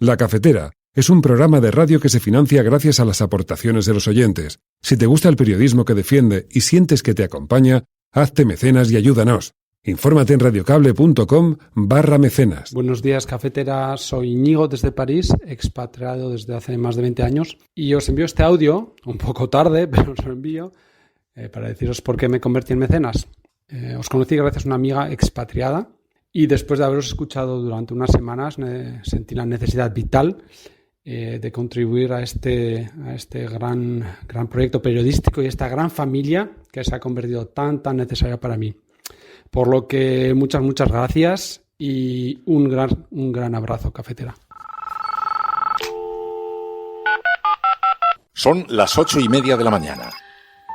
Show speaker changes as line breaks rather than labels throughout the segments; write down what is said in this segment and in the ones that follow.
La Cafetera es un programa de radio que se financia gracias a las aportaciones de los oyentes. Si te gusta el periodismo que defiende y sientes que te acompaña, hazte mecenas y ayúdanos. Infórmate en radiocable.com/mecenas.
Buenos días, Cafetera. Soy Íñigo desde París, expatriado desde hace más de 20 años. Y os envío este audio, un poco tarde, pero os lo envío, para deciros por qué me convertí en mecenas. Os conocí gracias a una amiga expatriada y después de haberos escuchado durante unas semanas sentí la necesidad vital de contribuir a este gran proyecto periodístico y esta gran familia que se ha convertido tan necesaria para mí. Por lo que muchas gracias y un gran abrazo, Cafetera.
Son las 8:30 de la mañana.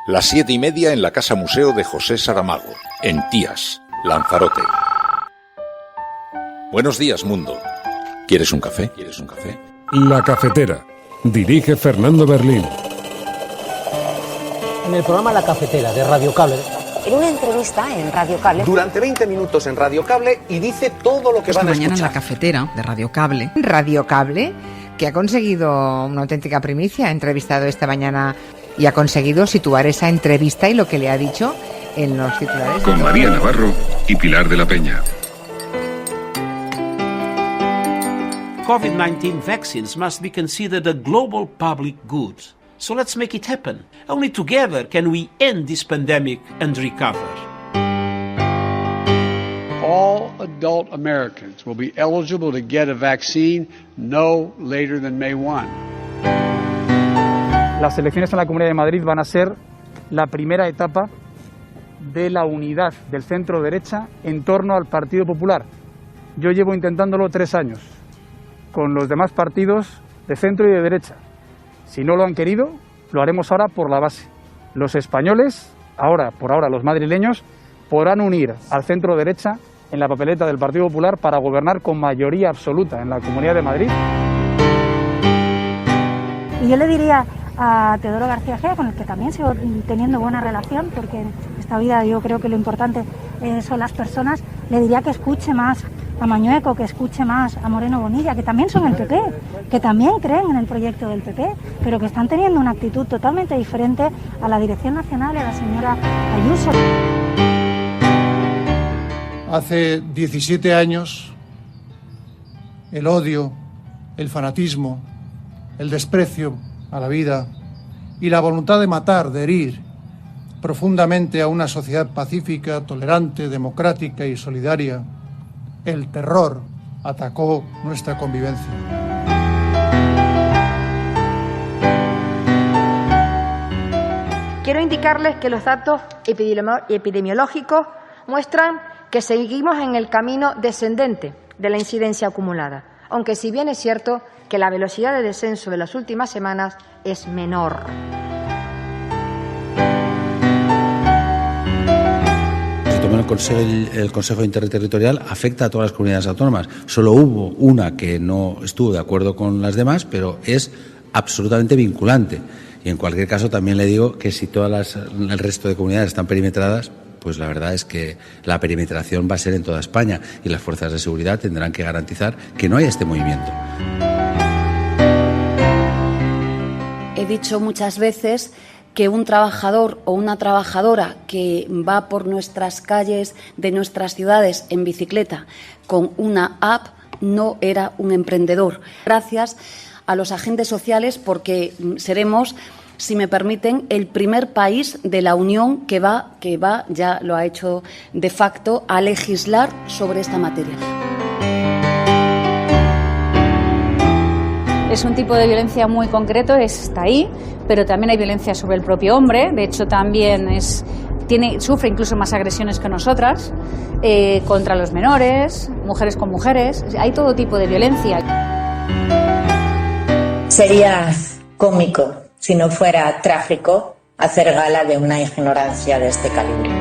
Las 7:30 en la Casa Museo de José Saramago, en Tías, Lanzarote. Buenos días, mundo. ¿Quieres un café?
La Cafetera. Dirige Fernando Berlín.
En el programa La Cafetera de Radio Cable.
En una entrevista en Radio Cable.
Durante 20 minutos en Radio Cable y dice todo lo que van a escuchar.
Mañana en La Cafetera de Radio Cable.
Radio Cable, que ha conseguido una auténtica primicia. Ha entrevistado esta mañana y ha conseguido situar esa entrevista y lo que le ha dicho en los titulares.
Con María Navarro y Pilar de la Peña.
COVID-19 vaccines must be considered a global public good. So let's make it happen. Only together can we end this pandemic and recover.
All adult Americans will be eligible to get a vaccine no later than May 1.
Las elecciones en la Comunidad de Madrid van a ser la primera etapa de la unidad del centro derecha en torno al Partido Popular. Yo llevo intentándolo 3 años, con los demás partidos de centro y de derecha. Si no lo han querido, lo haremos ahora por la base. Los españoles, por ahora los madrileños, podrán unir al centro derecha en la papeleta del Partido Popular para gobernar con mayoría absoluta en la Comunidad de Madrid.
Y yo le diría a Teodoro García Egea, con el que también sigo teniendo buena relación, porque en esta vida yo creo que lo importante son las personas, le diría que escuche más a Mañueco, que escuche más a Moreno Bonilla, que también son el PP, que también creen en el proyecto del PP, pero que están teniendo una actitud totalmente diferente a la Dirección Nacional y a la señora Ayuso.
Hace 17 años, el odio, el fanatismo, el desprecio a la vida y la voluntad de matar, de herir profundamente a una sociedad pacífica, tolerante, democrática y solidaria, el terror atacó nuestra convivencia.
Quiero indicarles que los datos epidemiológicos muestran que seguimos en el camino descendente de la incidencia acumulada, aunque si bien es cierto que la velocidad de descenso de las últimas semanas es menor.
El Consejo Interterritorial afecta a todas las comunidades autónomas. Solo hubo una que no estuvo de acuerdo con las demás, pero es absolutamente vinculante. Y en cualquier caso también le digo que si el resto de comunidades están perimetradas, pues la verdad es que la perimetración va a ser en toda España y las fuerzas de seguridad tendrán que garantizar que no haya este movimiento.
He dicho muchas veces que un trabajador o una trabajadora que va por nuestras calles de nuestras ciudades en bicicleta con una app no era un emprendedor. Gracias a los agentes sociales, porque seremos, si me permiten, el primer país de la Unión que va, ya lo ha hecho de facto, a legislar sobre esta materia.
Es un tipo de violencia muy concreto, está ahí, pero también hay violencia sobre el propio hombre. De hecho, también sufre incluso más agresiones que nosotras, contra los menores, mujeres con mujeres. Hay todo tipo de violencia.
Sería cómico, si no fuera trágico, hacer gala de una ignorancia de este calibre.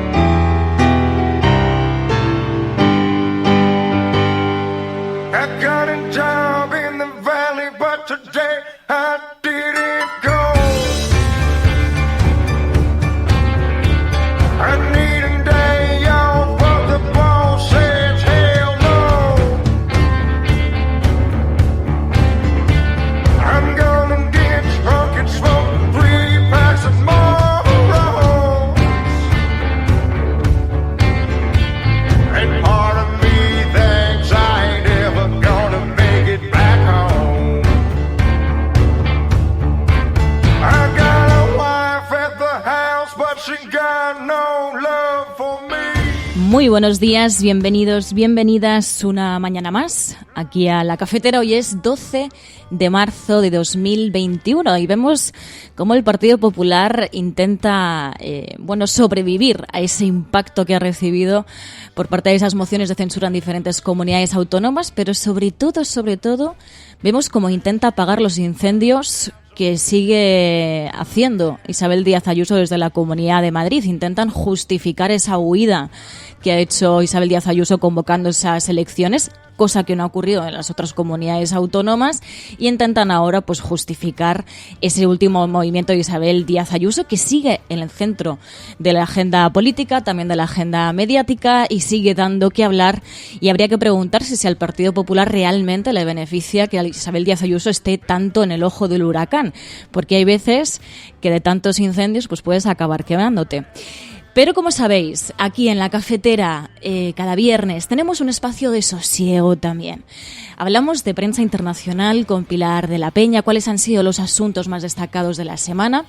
buenos días, bienvenidos, bienvenidas una mañana más aquí a La Cafetera. Hoy es 12 de marzo de 2021 y vemos cómo el Partido Popular intenta sobrevivir a ese impacto que ha recibido por parte de esas mociones de censura en diferentes comunidades autónomas, pero sobre todo vemos cómo intenta apagar los incendios que sigue haciendo Isabel Díaz Ayuso desde la Comunidad de Madrid. Intentan justificar esa huida que ha hecho Isabel Díaz Ayuso convocando esas elecciones, cosa que no ha ocurrido en las otras comunidades autónomas, y intentan ahora pues justificar ese último movimiento de Isabel Díaz Ayuso, que sigue en el centro de la agenda política, también de la agenda mediática, y sigue dando que hablar. Y habría que preguntarse si al Partido Popular realmente le beneficia que Isabel Díaz Ayuso esté tanto en el ojo del huracán, porque hay veces que de tantos incendios pues puedes acabar quemándote. Pero como sabéis, aquí en La Cafetera, cada viernes, tenemos un espacio de sosiego también. Hablamos de prensa internacional con Pilar de la Peña, cuáles han sido los asuntos más destacados de la semana.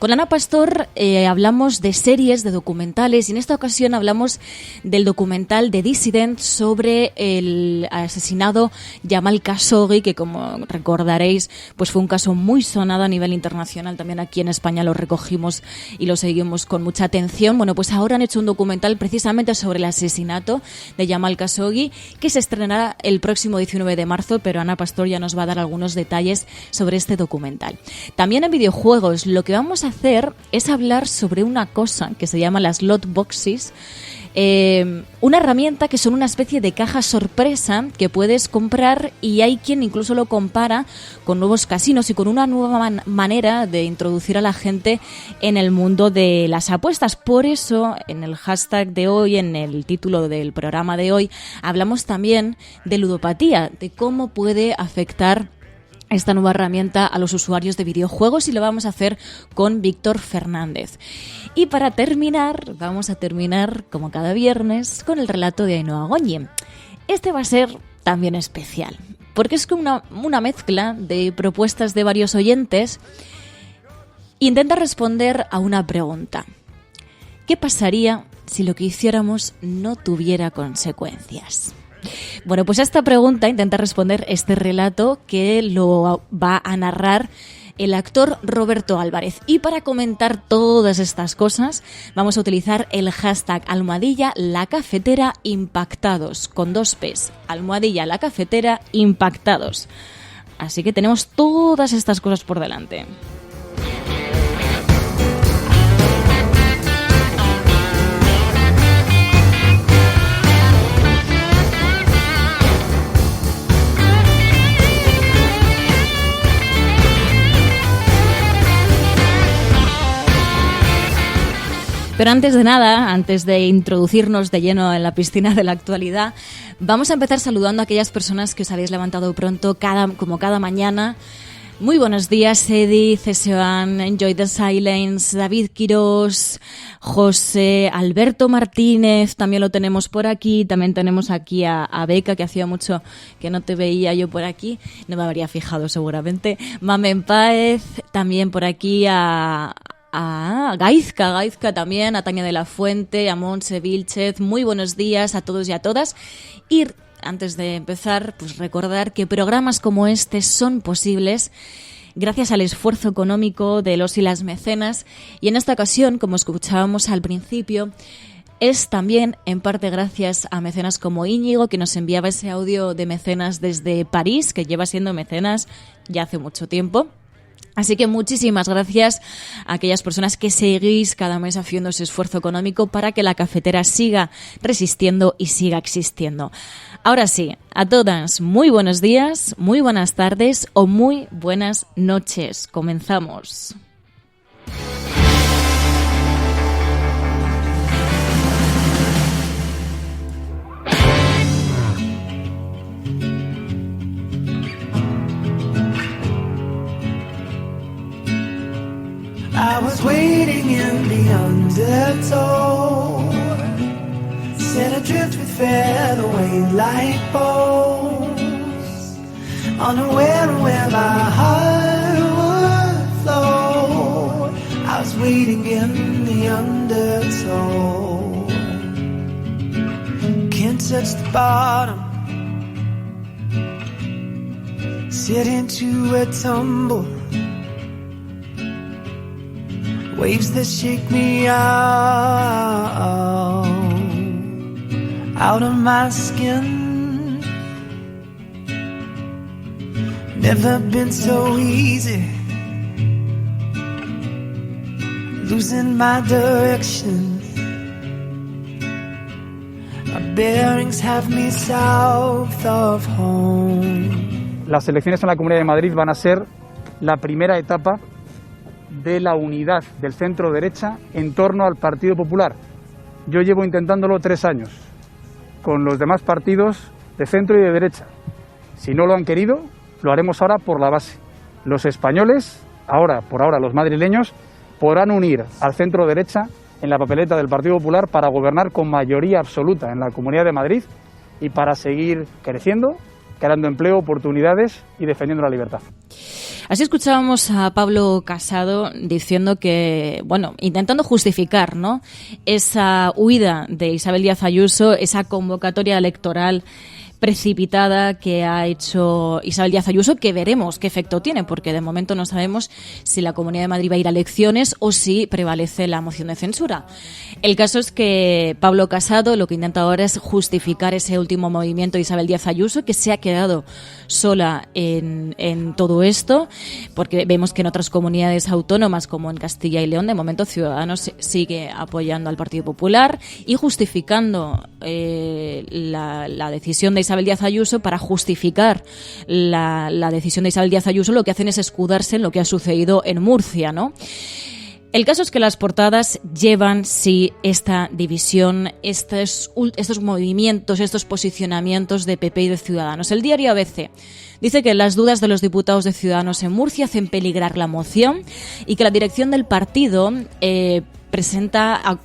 Con Ana Pastor hablamos de series, de documentales, y en esta ocasión hablamos del documental de Dissident sobre el asesinado Jamal Khashoggi, que como recordaréis pues fue un caso muy sonado a nivel internacional. También aquí en España lo recogimos y lo seguimos con mucha atención. Bueno, pues ahora han hecho un documental precisamente sobre el asesinato de Jamal Khashoggi, que se estrenará el próximo 19 de marzo, pero Ana Pastor ya nos va a dar algunos detalles sobre este documental. También en videojuegos, lo que vamos a hacer es hablar sobre una cosa que se llama las slot boxes, una herramienta que son una especie de caja sorpresa que puedes comprar, y hay quien incluso lo compara con nuevos casinos y con una nueva manera de introducir a la gente en el mundo de las apuestas. Por eso, en el hashtag de hoy, en el título del programa de hoy, hablamos también de ludopatía, de cómo puede afectar esta nueva herramienta a los usuarios de videojuegos, y lo vamos a hacer con Víctor Fernández. Y para terminar, vamos a terminar, como cada viernes, con el relato de Ainhoa Goñi. Este va a ser también especial, porque es una mezcla de propuestas de varios oyentes. Intenta responder a una pregunta: ¿qué pasaría si lo que hiciéramos no tuviera consecuencias? Bueno, pues a esta pregunta intenta responder este relato, que lo va a narrar el actor Roberto Álvarez. Y para comentar todas estas cosas vamos a utilizar el hashtag #LaCafeteraImpactados, con 2 P's, #LaCafeteraImpactados. Así que tenemos todas estas cosas por delante. Pero antes de nada, antes de introducirnos de lleno en la piscina de la actualidad, vamos a empezar saludando a aquellas personas que os habéis levantado pronto, como cada mañana. Muy buenos días, Edi, Ceseoan, Enjoy the Silence, David Quirós, José, Alberto Martínez, también lo tenemos por aquí. También tenemos aquí a Beca, que hacía mucho que no te veía yo por aquí, no me habría fijado seguramente. Mamen Páez, también por aquí a Gaizka también, a Tania de la Fuente, a Montse Vilchez. Muy buenos días a todos y a todas. Y antes de empezar, pues recordar que programas como este son posibles gracias al esfuerzo económico de los y las mecenas, y en esta ocasión, como escuchábamos al principio, es también en parte gracias a mecenas como Íñigo, que nos enviaba ese audio de mecenas desde París, que lleva siendo mecenas ya hace mucho tiempo. Así que muchísimas gracias a aquellas personas que seguís cada mes haciendo ese esfuerzo económico para que la cafetera siga resistiendo y siga existiendo. Ahora sí, a todas, muy buenos días, muy buenas tardes o muy buenas noches. Comenzamos.
I was waiting in the undertow, set adrift with featherweight like bows, unaware of where my heart would flow. I was waiting in the undertow. touch the bottom, sit into a tumble, waves that shake me out of my skin. Never been so easy, losing my direction. My bearings have me south of home.
Las elecciones en la Comunidad de Madrid van a ser la primera etapa de la unidad del centro derecha en torno al Partido Popular. Yo llevo intentándolo 3 años, con los demás partidos de centro y de derecha. Si no lo han querido, lo haremos ahora por la base. Los españoles, por ahora los madrileños, podrán unir al centro derecha en la papeleta del Partido Popular para gobernar con mayoría absoluta en la Comunidad de Madrid y para seguir creciendo, creando empleo, oportunidades y defendiendo la libertad.
Así escuchábamos a Pablo Casado diciendo que, intentando justificar, ¿no?, esa huida de Isabel Díaz Ayuso, esa convocatoria electoral precipitada que ha hecho Isabel Díaz Ayuso, que veremos qué efecto tiene, porque de momento no sabemos si la Comunidad de Madrid va a ir a elecciones o si prevalece la moción de censura. El caso es que Pablo Casado lo que intenta ahora es justificar ese último movimiento de Isabel Díaz Ayuso, que se ha quedado sola en todo esto, porque vemos que en otras comunidades autónomas, como en Castilla y León, de momento Ciudadanos sigue apoyando al Partido Popular y justificando la decisión de Isabel Díaz Ayuso. Para justificar la decisión de Isabel Díaz Ayuso, lo que hacen es escudarse en lo que ha sucedido en Murcia, ¿no? El caso es que las portadas llevan, sí, esta división, estos movimientos, estos posicionamientos de PP y de Ciudadanos. El diario ABC dice que las dudas de los diputados de Ciudadanos en Murcia hacen peligrar la moción y que la dirección del partido presentará a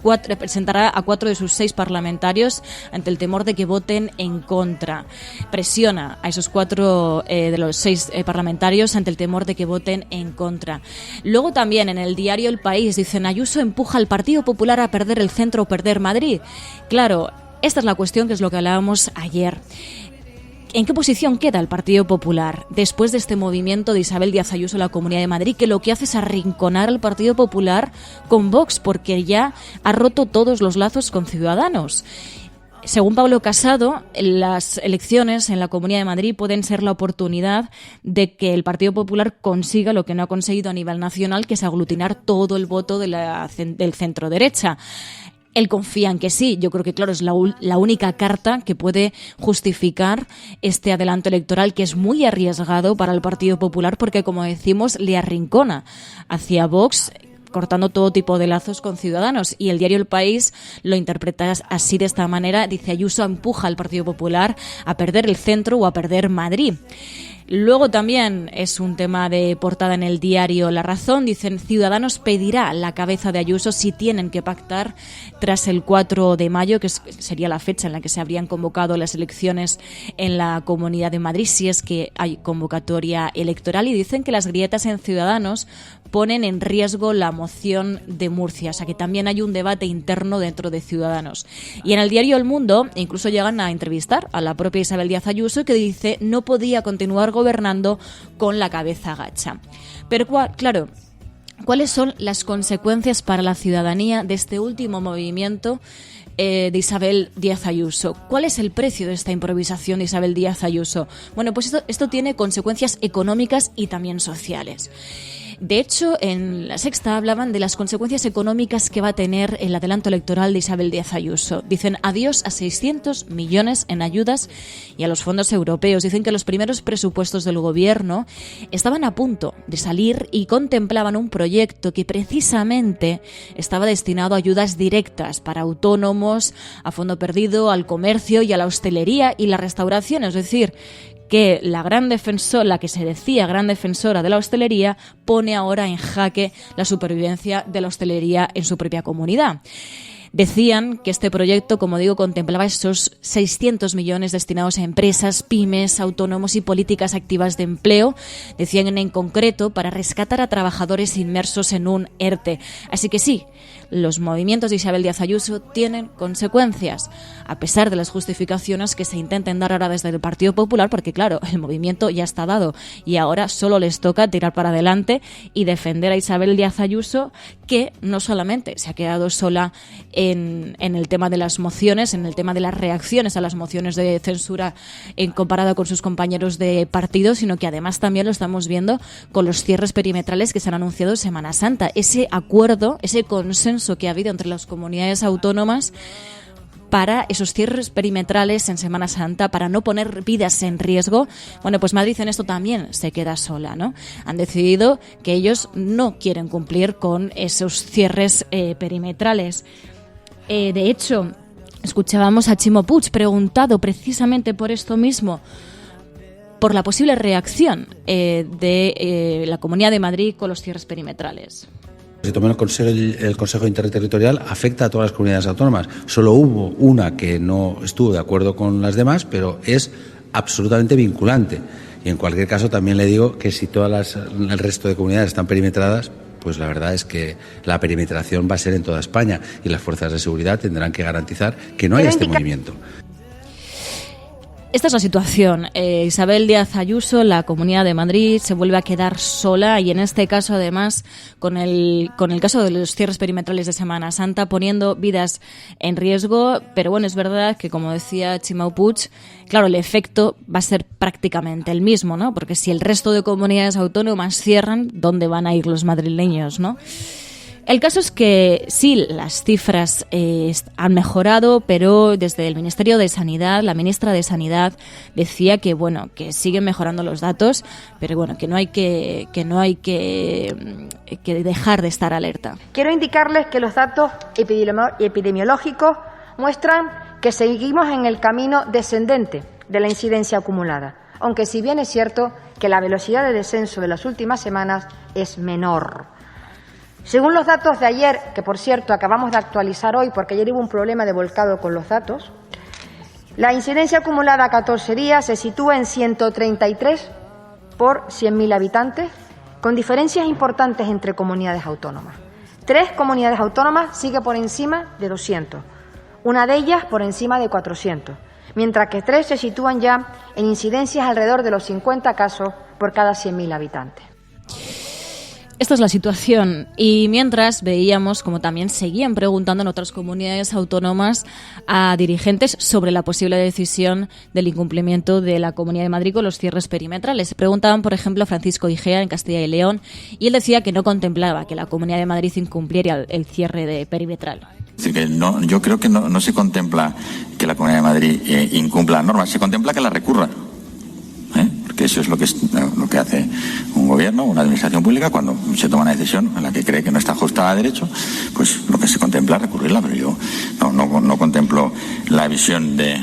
4 de sus 6 parlamentarios ante el temor de que voten en contra. Presiona a esos 4 de los 6 parlamentarios ante el temor de que voten en contra. Luego también en el diario El País dicen: Ayuso empuja al Partido Popular a perder el centro o perder Madrid. Claro, esta es la cuestión, que es lo que hablábamos ayer. ¿En qué posición queda el Partido Popular después de este movimiento de Isabel Díaz Ayuso en la Comunidad de Madrid, que lo que hace es arrinconar al Partido Popular con Vox, porque ya ha roto todos los lazos con Ciudadanos? Según Pablo Casado, las elecciones en la Comunidad de Madrid pueden ser la oportunidad de que el Partido Popular consiga lo que no ha conseguido a nivel nacional, que es aglutinar todo el voto del centro derecha. Él confía en que sí. Yo creo que, claro, es la única carta que puede justificar este adelanto electoral, que es muy arriesgado para el Partido Popular porque, como decimos, le arrincona hacia Vox, cortando todo tipo de lazos con Ciudadanos. Y el diario El País lo interpreta así, de esta manera. Dice: Ayuso empuja al Partido Popular a perder el centro o a perder Madrid. Luego también es un tema de portada en el diario La Razón. Dicen: Ciudadanos pedirá la cabeza de Ayuso si tienen que pactar tras el 4 de mayo, que sería la fecha en la que se habrían convocado las elecciones en la Comunidad de Madrid, si es que hay convocatoria electoral. Y dicen que las grietas en Ciudadanos ponen en riesgo la moción de Murcia, o sea que también hay un debate interno dentro de Ciudadanos. Y en el diario El Mundo incluso llegan a entrevistar a la propia Isabel Díaz Ayuso, que dice: no podía continuar gobernando con la cabeza gacha. Pero claro, ¿cuáles son las consecuencias para la ciudadanía de este último movimiento de Isabel Díaz Ayuso? ¿Cuál es el precio de esta improvisación de Isabel Díaz Ayuso? Bueno, pues esto tiene consecuencias económicas y también sociales. De hecho, en La Sexta hablaban de las consecuencias económicas que va a tener el adelanto electoral de Isabel Díaz Ayuso. Dicen adiós a 600 millones en ayudas y a los fondos europeos. Dicen que los primeros presupuestos del gobierno estaban a punto de salir y contemplaban un proyecto que precisamente estaba destinado a ayudas directas para autónomos, a fondo perdido, al comercio y a la hostelería y la restauración. Es decir, que la que se decía gran defensora de la hostelería, pone ahora en jaque la supervivencia de la hostelería en su propia comunidad. Decían que este proyecto, como digo, contemplaba esos 600 millones destinados a empresas, pymes, autónomos y políticas activas de empleo. Decían en concreto para rescatar a trabajadores inmersos en un ERTE. Así que sí, los movimientos de Isabel Díaz Ayuso tienen consecuencias, a pesar de las justificaciones que se intenten dar ahora desde el Partido Popular, porque claro, el movimiento ya está dado y ahora solo les toca tirar para adelante y defender a Isabel Díaz Ayuso, que no solamente se ha quedado sola en el tema de las mociones, en el tema de las reacciones a las mociones de censura en comparado con sus compañeros de partido, sino que además también lo estamos viendo con los cierres perimetrales que se han anunciado en Semana Santa. Ese acuerdo, ese consenso que ha habido entre las comunidades autónomas para esos cierres perimetrales en Semana Santa, para no poner vidas en riesgo. Bueno, pues Madrid en esto también se queda sola, ¿no? Han decidido que ellos no quieren cumplir con esos cierres perimetrales. De hecho, escuchábamos a Ximo Puig preguntado precisamente por esto mismo, por la posible reacción de la Comunidad de Madrid con los cierres perimetrales.
Se tomó el Consejo Interterritorial, afecta a todas las comunidades autónomas. Solo hubo una que no estuvo de acuerdo con las demás, pero es absolutamente vinculante. Y en cualquier caso también le digo que si el resto de comunidades están perimetradas, pues la verdad es que la perimetración va a ser en toda España y las fuerzas de seguridad tendrán que garantizar que no haya este movimiento.
Esta es la situación. Isabel Díaz Ayuso, la Comunidad de Madrid, se vuelve a quedar sola y en este caso además con el caso de los cierres perimetrales de Semana Santa poniendo vidas en riesgo, pero bueno, es verdad que como decía Ximo Puig, claro, el efecto va a ser prácticamente el mismo, ¿no? Porque si el resto de comunidades autónomas cierran, ¿dónde van a ir los madrileños, no? El caso es que sí, las cifras han mejorado, pero desde el Ministerio de Sanidad, la ministra de Sanidad decía que bueno, que siguen mejorando los datos, pero bueno, que no hay que dejar de estar alerta.
Quiero indicarles que los datos epidemiológicos muestran que seguimos en el camino descendente de la incidencia acumulada, aunque si bien es cierto que la velocidad de descenso de las últimas semanas es menor. Según los datos de ayer, que por cierto acabamos de actualizar hoy porque ayer hubo un problema de volcado con los datos, la incidencia acumulada a 14 días se sitúa en 133 por 100.000 habitantes, con diferencias importantes entre comunidades autónomas. 3 comunidades autónomas sigue por encima de 200, una de ellas por encima de 400, mientras que 3 se sitúan ya en incidencias alrededor de los 50 casos por cada 100.000 habitantes.
Esta es la situación y mientras veíamos como también seguían preguntando en otras comunidades autónomas a dirigentes sobre la posible decisión del incumplimiento de la Comunidad de Madrid con los cierres perimetrales. Preguntaban, por ejemplo, a Francisco Igea en Castilla y León y él decía que no contemplaba que la Comunidad de Madrid incumpliera el cierre de perimetral.
Es decir, que no, yo creo que no se contempla que la Comunidad de Madrid incumpla las normas, se contempla que la recurra. Que eso es lo que hace un gobierno, una administración pública, cuando se toma una decisión en la que cree que no está ajustada a derecho, pues lo que se contempla es recurrirla, pero yo no contemplo la visión de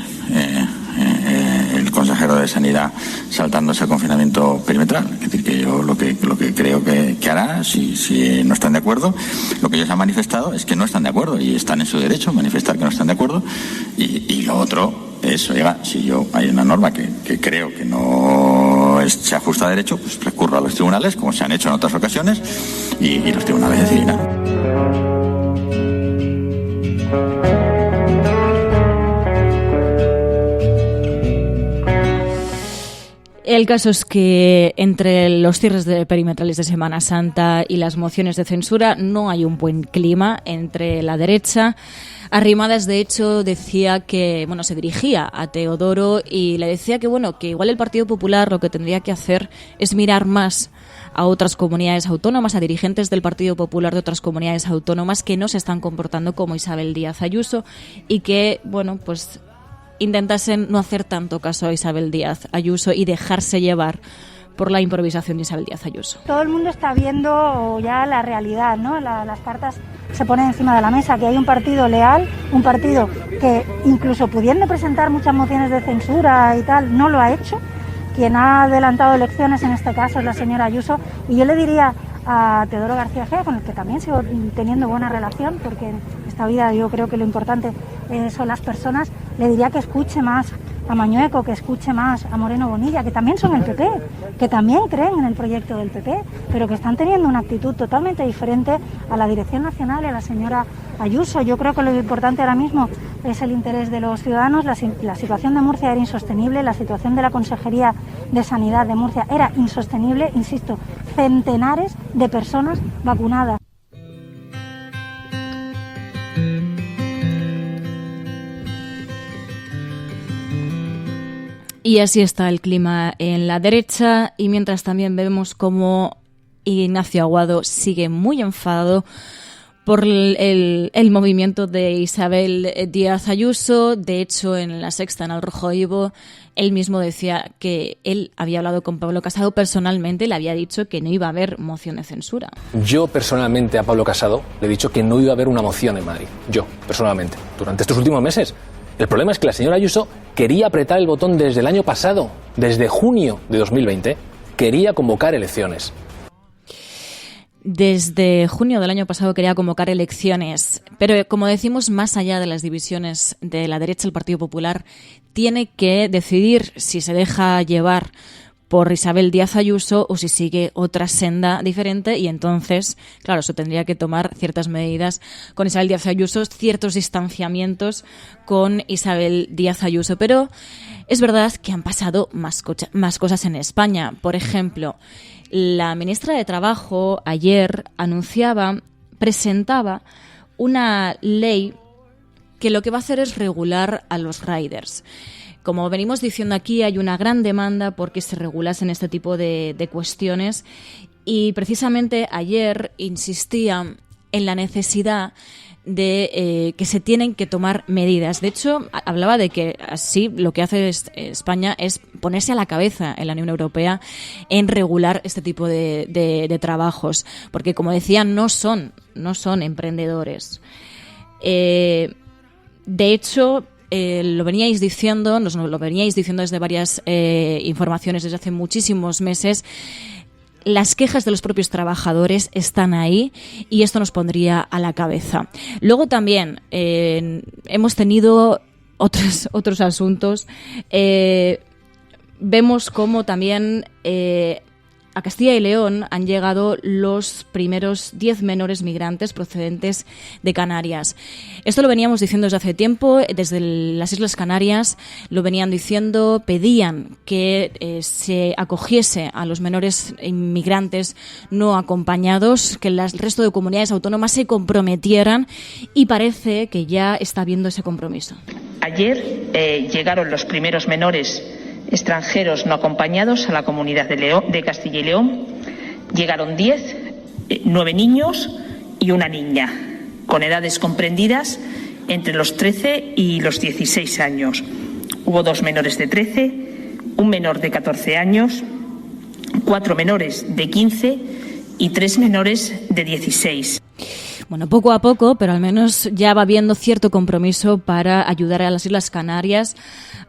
el consejero de Sanidad saltándose el confinamiento perimetral. Es decir, que yo lo que creo que hará, si no están de acuerdo, lo que ellos han manifestado es que no están de acuerdo y están en su derecho a manifestar que no están de acuerdo y lo otro es, oiga, si yo hay una norma que creo que no se ajusta a derecho, pues recurro a los tribunales, como se han hecho en otras ocasiones, y los tribunales decidirán.
El caso es que entre los cierres perimetrales de Semana Santa y las mociones de censura no hay un buen clima entre la derecha. Arrimadas, de hecho, decía que, bueno, se dirigía a Teodoro y le decía que, bueno, que igual el Partido Popular lo que tendría que hacer es mirar más a otras comunidades autónomas, a dirigentes del Partido Popular de otras comunidades autónomas que no se están comportando como Isabel Díaz Ayuso y que, bueno, pues intentasen no hacer tanto caso a Isabel Díaz Ayuso y dejarse llevar por la improvisación de Isabel Díaz Ayuso.
Todo el mundo está viendo ya la realidad, ¿no? Las cartas se ponen encima de la mesa, que hay un partido leal, un partido que incluso pudiendo presentar muchas mociones de censura y tal, no lo ha hecho. Quien ha adelantado elecciones en este caso es la señora Ayuso, y yo le diría a Teodoro García Egea, con el que también sigo teniendo buena relación, porque esta vida yo creo que lo importante son las personas, le diría que escuche más a Mañueco, que escuche más a Moreno Bonilla, que también son el PP, que también creen en el proyecto del PP, pero que están teniendo una actitud totalmente diferente a la Dirección Nacional y a la señora Ayuso. Yo creo que lo importante ahora mismo es el interés de los ciudadanos. La situación de Murcia era insostenible, la situación de la Consejería de Sanidad de Murcia era insostenible, insisto, centenares de personas vacunadas.
Y así está el clima en la derecha, y mientras también vemos cómo Ignacio Aguado sigue muy enfadado por el movimiento de Isabel Díaz Ayuso. De hecho, en La Sexta, en El Rojo Vivo, él mismo decía que él había hablado con Pablo Casado personalmente y le había dicho que no iba a haber moción de censura.
Yo personalmente a Pablo Casado le he dicho que no iba a haber una moción en Madrid. Yo, personalmente. Durante estos últimos meses. El problema es que la señora Ayuso quería apretar el botón desde el año pasado, desde junio de 2020, quería convocar elecciones.
Desde junio del año pasado quería convocar elecciones, pero como decimos, más allá de las divisiones de la derecha, el Partido Popular tiene que decidir si se deja llevar por Isabel Díaz Ayuso o si sigue otra senda diferente, y entonces, claro, se tendría que tomar ciertas medidas con Isabel Díaz Ayuso, ciertos distanciamientos con Isabel Díaz Ayuso. Pero es verdad que han pasado más cosas en España. Por ejemplo, la ministra de Trabajo ayer presentaba una ley que lo que va a hacer es regular a los riders. Como venimos diciendo aquí, hay una gran demanda porque se regulasen este tipo de cuestiones, y precisamente ayer insistía en la necesidad de que se tienen que tomar medidas. De hecho, hablaba de que así lo que hace España es ponerse a la cabeza en la Unión Europea en regular este tipo de trabajos, porque, como decía, no son emprendedores. De hecho, lo veníais diciendo, nos lo veníais diciendo desde varias informaciones desde hace muchísimos meses. Las quejas de los propios trabajadores están ahí y esto nos pondría a la cabeza. Luego también hemos tenido otros asuntos. Vemos cómo también a Castilla y León han llegado los primeros 10 menores migrantes procedentes de Canarias. Esto lo veníamos diciendo desde hace tiempo, desde las Islas Canarias lo venían diciendo, pedían que se acogiese a los menores inmigrantes no acompañados, que el resto de comunidades autónomas se comprometieran, y parece que ya está habiendo ese compromiso.
Ayer llegaron los primeros menores extranjeros no acompañados a la comunidad de Castilla y León. Llegaron 10, 9 niños y una niña, con edades comprendidas entre los 13 y los 16 años. Hubo 2 menores de 13, un menor de 14 años, 4 menores de 15 y 3 menores de 16.
Bueno, poco a poco, pero al menos ya va habiendo cierto compromiso para ayudar a las Islas Canarias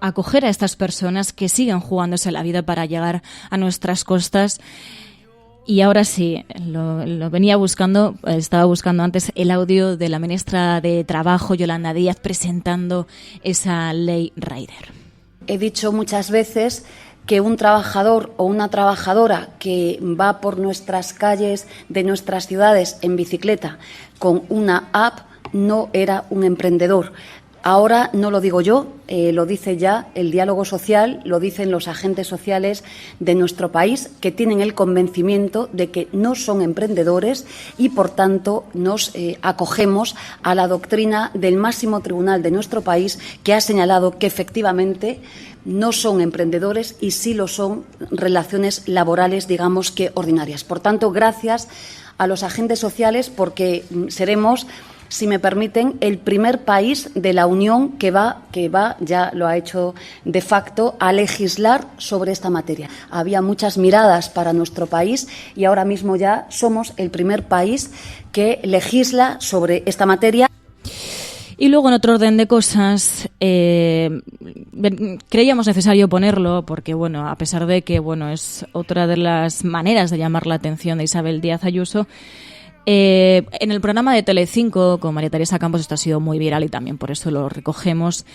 a acoger a estas personas que siguen jugándose la vida para llegar a nuestras costas. Y ahora sí, lo venía buscando, estaba buscando antes el audio de la ministra de Trabajo, Yolanda Díaz, presentando esa ley Rider.
He dicho muchas veces que un trabajador o una trabajadora que va por nuestras calles de nuestras ciudades en bicicleta con una app no era un emprendedor. Ahora no lo digo yo, lo dice ya el diálogo social, lo dicen los agentes sociales de nuestro país, que tienen el convencimiento de que no son emprendedores y, por tanto, nos acogemos a la doctrina del máximo tribunal de nuestro país, que ha señalado que efectivamente no son emprendedores y sí lo son relaciones laborales, digamos que ordinarias. Por tanto, gracias a los agentes sociales, porque seremos, si me permiten, el primer país de la Unión que va, ya lo ha hecho de facto, a legislar sobre esta materia. Había muchas miradas para nuestro país y ahora mismo ya somos el primer país que legisla sobre esta materia.
Y luego, en otro orden de cosas, creíamos necesario ponerlo porque, bueno, a pesar de que, bueno, es otra de las maneras de llamar la atención de Isabel Díaz Ayuso, En el programa de Telecinco con María Teresa Campos, esto ha sido muy viral y también por eso lo recogemos,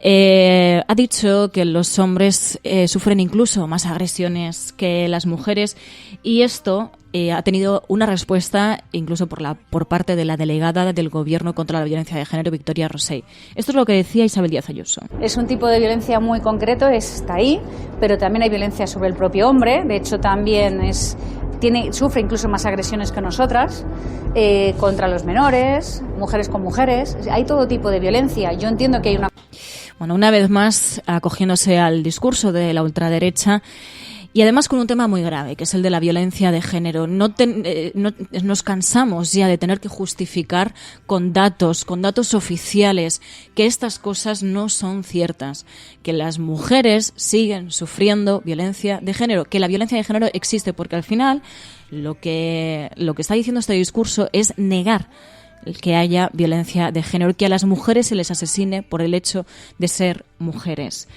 ha dicho que los hombres sufren incluso más agresiones que las mujeres, y esto ha tenido una respuesta incluso por parte de la delegada del Gobierno contra la violencia de género, Victoria Rosell. Esto es lo que decía Isabel Díaz Ayuso.
Es un tipo de violencia muy concreto, está ahí, pero también hay violencia sobre el propio hombre. De hecho, también sufre incluso más agresiones que nosotras, contra los menores, mujeres con mujeres. Hay todo tipo de violencia. Yo entiendo que hay una...
Bueno, una vez más, acogiéndose al discurso de la ultraderecha, y además con un tema muy grave, que es el de la violencia de género. Nos cansamos ya de tener que justificar con datos oficiales que estas cosas no son ciertas, que las mujeres siguen sufriendo violencia de género, que la violencia de género existe, porque al final lo que está diciendo este discurso es negar que haya violencia de género, que a las mujeres se les asesine por el hecho de ser mujeres.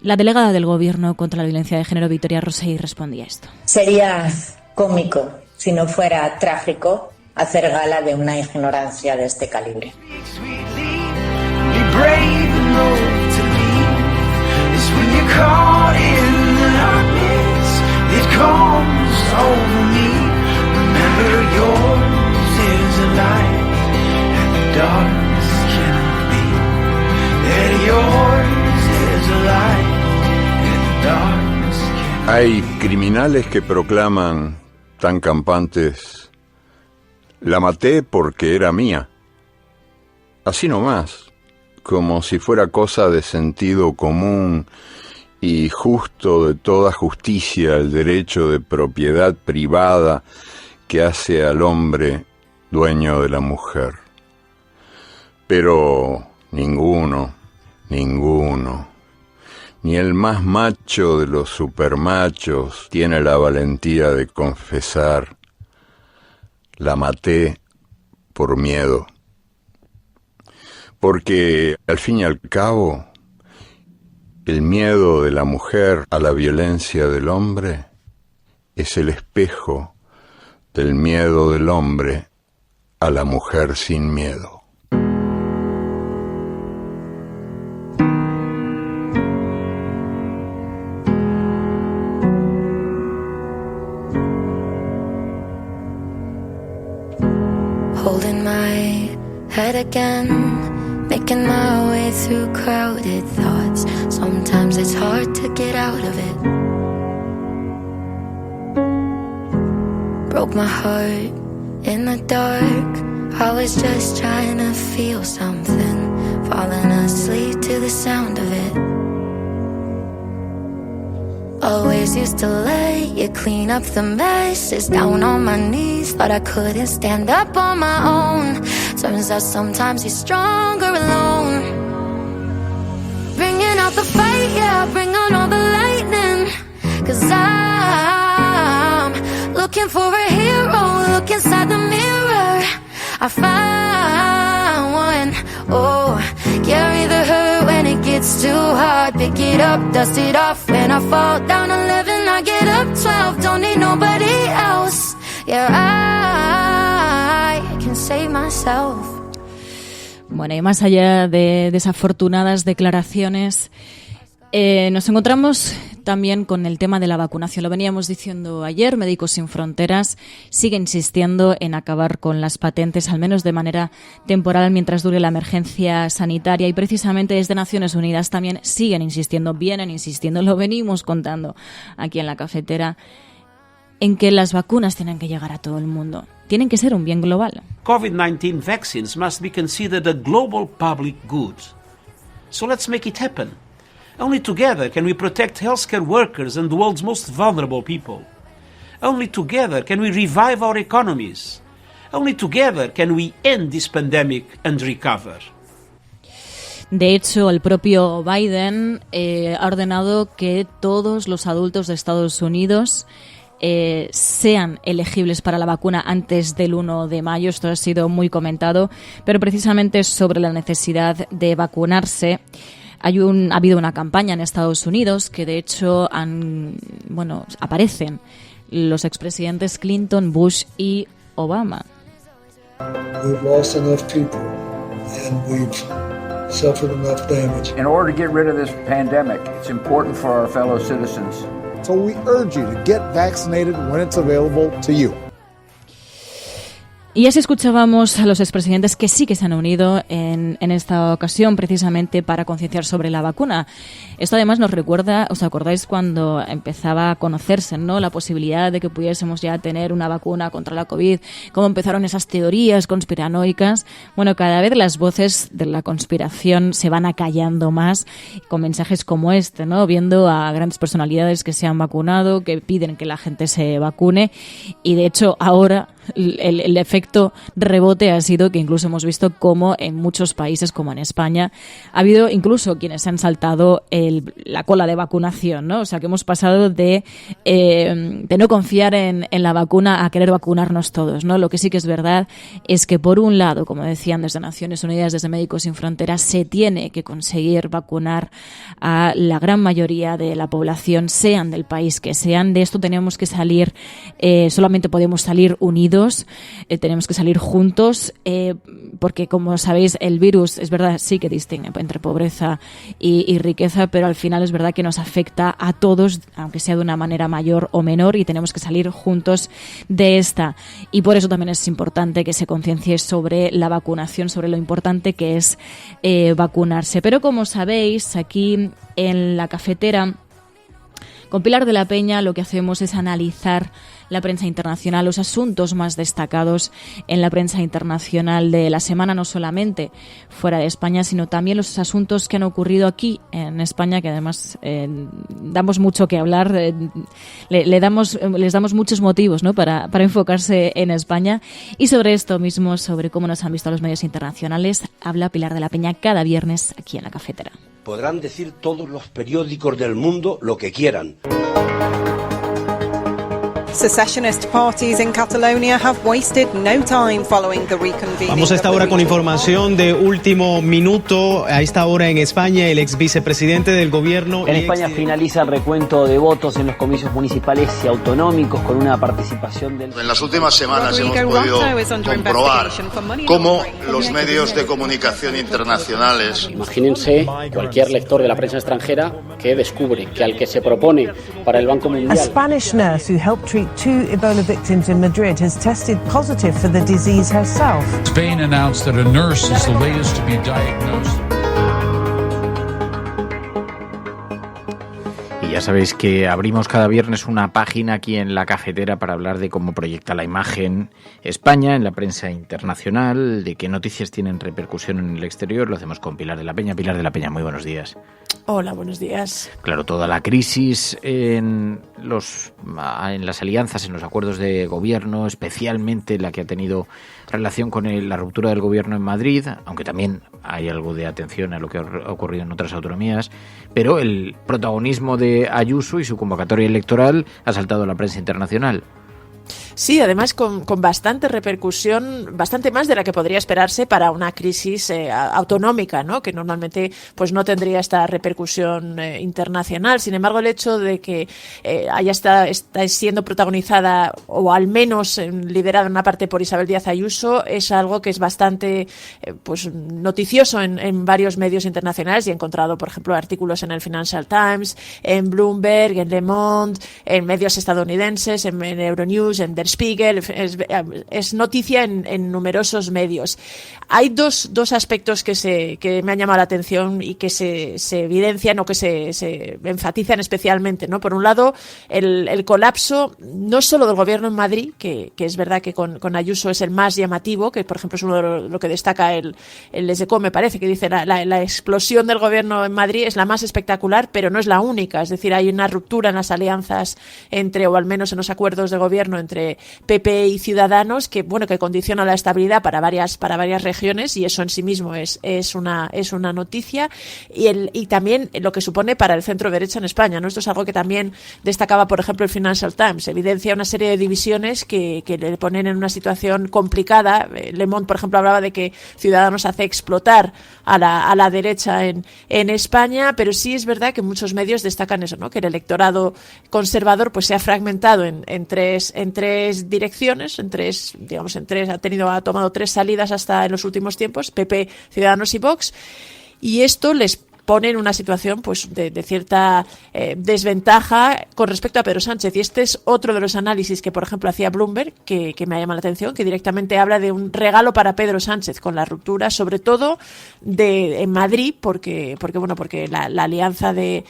La delegada del Gobierno contra la violencia de género, Victoria Rosell, respondía a esto.
Sería cómico, si no fuera trágico, hacer gala de una ignorancia de este calibre.
Hay criminales que proclaman tan campantes: la maté porque era mía. Así nomás, como si fuera cosa de sentido común y justo de toda justicia el derecho de propiedad privada que hace al hombre dueño de la mujer. Pero ninguno, ni el más macho de los supermachos tiene la valentía de confesar: la maté por miedo. Porque, al fin y al cabo, el miedo de la mujer a la violencia del hombre es el espejo del miedo del hombre a la mujer sin miedo.
Holding my head again, making my way through crowded thoughts. Sometimes it's hard to get out of it. Broke my heart in the dark. I was just trying to feel something, falling asleep to the sound of it. Always used to let you clean up the messes, down on my knees, thought I couldn't stand up on my own. Turns out sometimes you're stronger alone. Bringing out the fight, yeah, bring on all the lightning. 'Cause I'm looking for a hero, look inside the mirror. I found one, oh, carry the hurt when it gets too hard. Pick it up, dust it off. When I fall down 11, I get up 12. Don't need nobody else. Yeah, I can save myself.
Bueno, y más allá de desafortunadas declaraciones, nos encontramos también con el tema de la vacunación. Lo veníamos diciendo ayer, Médicos Sin Fronteras sigue insistiendo en acabar con las patentes, al menos de manera temporal, mientras dure la emergencia sanitaria. Y precisamente desde Naciones Unidas también vienen insistiendo, lo venimos contando aquí en la cafetera, en que las vacunas tienen que llegar a todo el mundo. Tienen que ser un bien global.
COVID-19 vaccines must be considered a global public good. So let's make it happen. Only together can we protect healthcare workers and the world's most vulnerable people. Only together can we revive our economies. Only together can we end this pandemic and recover.
De hecho, el propio Biden ha ordenado que todos los adultos de Estados Unidos sean elegibles para la vacuna antes del 1 de mayo. Esto ha sido muy comentado, pero precisamente sobre la necesidad de vacunarse. Ha habido una campaña en Estados Unidos que de hecho aparecen los expresidentes Clinton, Bush y Obama.
We've lost enough people and we've suffered enough damage.
In order to get rid of this pandemic, it's important for our fellow citizens.
So we urge you to get vaccinated when it's available to you.
Y así escuchábamos a los expresidentes que sí que se han unido en esta ocasión precisamente para concienciar sobre la vacuna. Esto además nos recuerda, ¿os acordáis cuando empezaba a conocerse, ¿no?, la posibilidad de que pudiésemos ya tener una vacuna contra la COVID? Cómo empezaron esas teorías conspiranoicas. Bueno, cada vez las voces de la conspiración se van acallando más con mensajes como este, ¿no? Viendo a grandes personalidades que se han vacunado, que piden que la gente se vacune y de hecho ahora el efecto rebote ha sido que incluso hemos visto cómo en muchos países, como en España, ha habido incluso quienes han saltado la cola de vacunación, ¿no? O sea, que hemos pasado de no confiar en la vacuna a querer vacunarnos todos, ¿no? Lo que sí que es verdad es que, por un lado, como decían desde Naciones Unidas, desde Médicos Sin Fronteras, se tiene que conseguir vacunar a la gran mayoría de la población, sean del país que sean. De esto tenemos que salir, solamente podemos salir unidos. Tenemos que salir juntos porque, como sabéis, el virus es verdad, sí que distingue entre pobreza y riqueza, pero al final es verdad que nos afecta a todos, aunque sea de una manera mayor o menor, y tenemos que salir juntos de esta. Y por eso también es importante que se conciencie sobre la vacunación, sobre lo importante que es vacunarse. Pero como sabéis, aquí en La Cafetera, con Pilar de la Peña, lo que hacemos es analizar la prensa internacional, los asuntos más destacados en la prensa internacional de la semana, no solamente fuera de España, sino también los asuntos que han ocurrido aquí en España, que además damos mucho que hablar, les damos muchos motivos, ¿no?, para enfocarse en España. Y sobre esto mismo, sobre cómo nos han visto los medios internacionales, habla Pilar de la Peña cada viernes aquí en La Cafetera.
Podrán decir todos los periódicos del mundo lo que quieran.
Secessionist parties in Catalonia have wasted no time following the reconvening.
Vamos a esta hora con información de último minuto. A esta hora en España, el ex vicepresidente del gobierno.
En España finaliza el recuento de votos en los comicios municipales y autonómicos con una participación del...
En las últimas semanas hemos podido comprobar cómo los medios de comunicación internacionales...
Imagínense cualquier lector de la prensa extranjera que descubre que al que se propone para el Banco Mundial...
A Spanish nurse who helped treat 2 Ebola victims in Madrid has tested positive for the disease herself.
Spain announced that a nurse is the latest to be diagnosed.
Y ya sabéis que abrimos cada viernes una página aquí en La Cafetera para hablar de cómo proyecta la imagen España en la prensa internacional, de qué noticias tienen repercusión en el exterior. Lo hacemos con Pilar de la Peña. Pilar de la Peña, muy buenos días.
Hola, buenos días.
Claro, toda la crisis en las alianzas, en los acuerdos de gobierno, especialmente la que ha tenido relación con la ruptura del gobierno en Madrid, aunque también hay algo de atención a lo que ha ocurrido en otras autonomías, pero el protagonismo de Ayuso y su convocatoria electoral ha saltado a la prensa internacional.
Sí, además con bastante repercusión, bastante más de la que podría esperarse para una crisis autonómica, ¿no?, que normalmente pues no tendría esta repercusión internacional. Sin embargo, el hecho de que está siendo protagonizada, o al menos liderada en una parte por Isabel Díaz Ayuso, es algo que es bastante pues noticioso en varios medios internacionales. Y he encontrado, por ejemplo, artículos en el Financial Times, en Bloomberg, en Le Monde, en medios estadounidenses, en Euronews, en Der Spiegel. Es noticia en numerosos medios. Hay dos aspectos que me han llamado la atención y que se evidencian o que se enfatizan especialmente, ¿no? Por un lado, el colapso no solo del gobierno en Madrid, que es verdad que con Ayuso es el más llamativo, que por ejemplo es uno de lo que destaca el Lesecó, me parece, que dice la explosión del gobierno en Madrid es la más espectacular, pero no es la única. Es decir, hay una ruptura en las alianzas o al menos en los acuerdos de gobierno entre PP y Ciudadanos que condiciona la estabilidad para varias regiones, y eso en sí mismo es una noticia, y también lo que supone para el centro derecha en España, ¿no? Esto es algo que también destacaba, por ejemplo, el Financial Times. Evidencia una serie de divisiones que le ponen en una situación complicada. Le Monde, por ejemplo, hablaba de que Ciudadanos hace explotar a la derecha en España, pero sí es verdad que muchos medios destacan eso, ¿no?, que el electorado conservador pues se ha fragmentado en tres tres direcciones, ha tomado 3 salidas hasta en los últimos tiempos, PP, Ciudadanos y Vox, y esto les pone en una situación pues de cierta desventaja con respecto a Pedro Sánchez. Y este es otro de los análisis que, por ejemplo, hacía Bloomberg, que me llama la atención, que directamente habla de un regalo para Pedro Sánchez con la ruptura, sobre todo en Madrid, porque la alianza de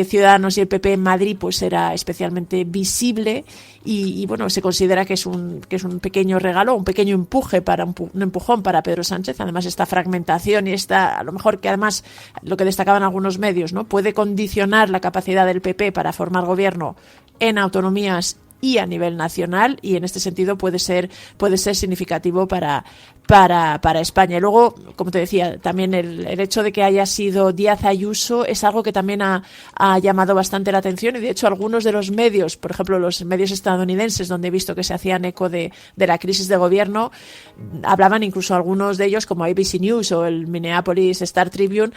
Ciudadanos y el PP en Madrid pues era especialmente visible y bueno, se considera que es un pequeño regalo, un pequeño empujón para Pedro Sánchez. Además, esta fragmentación y a lo mejor que además lo que destacaban algunos medios, ¿no?, puede condicionar la capacidad del PP para formar gobierno en autonomías y a nivel nacional, y en este sentido puede ser significativo para España. Y luego, como te decía, también el hecho de que haya sido Díaz Ayuso es algo que también ha llamado bastante la atención, y de hecho algunos de los medios, por ejemplo los medios estadounidenses, donde he visto que se hacían eco de la crisis de gobierno, hablaban, incluso algunos de ellos como ABC News o el Minneapolis Star Tribune,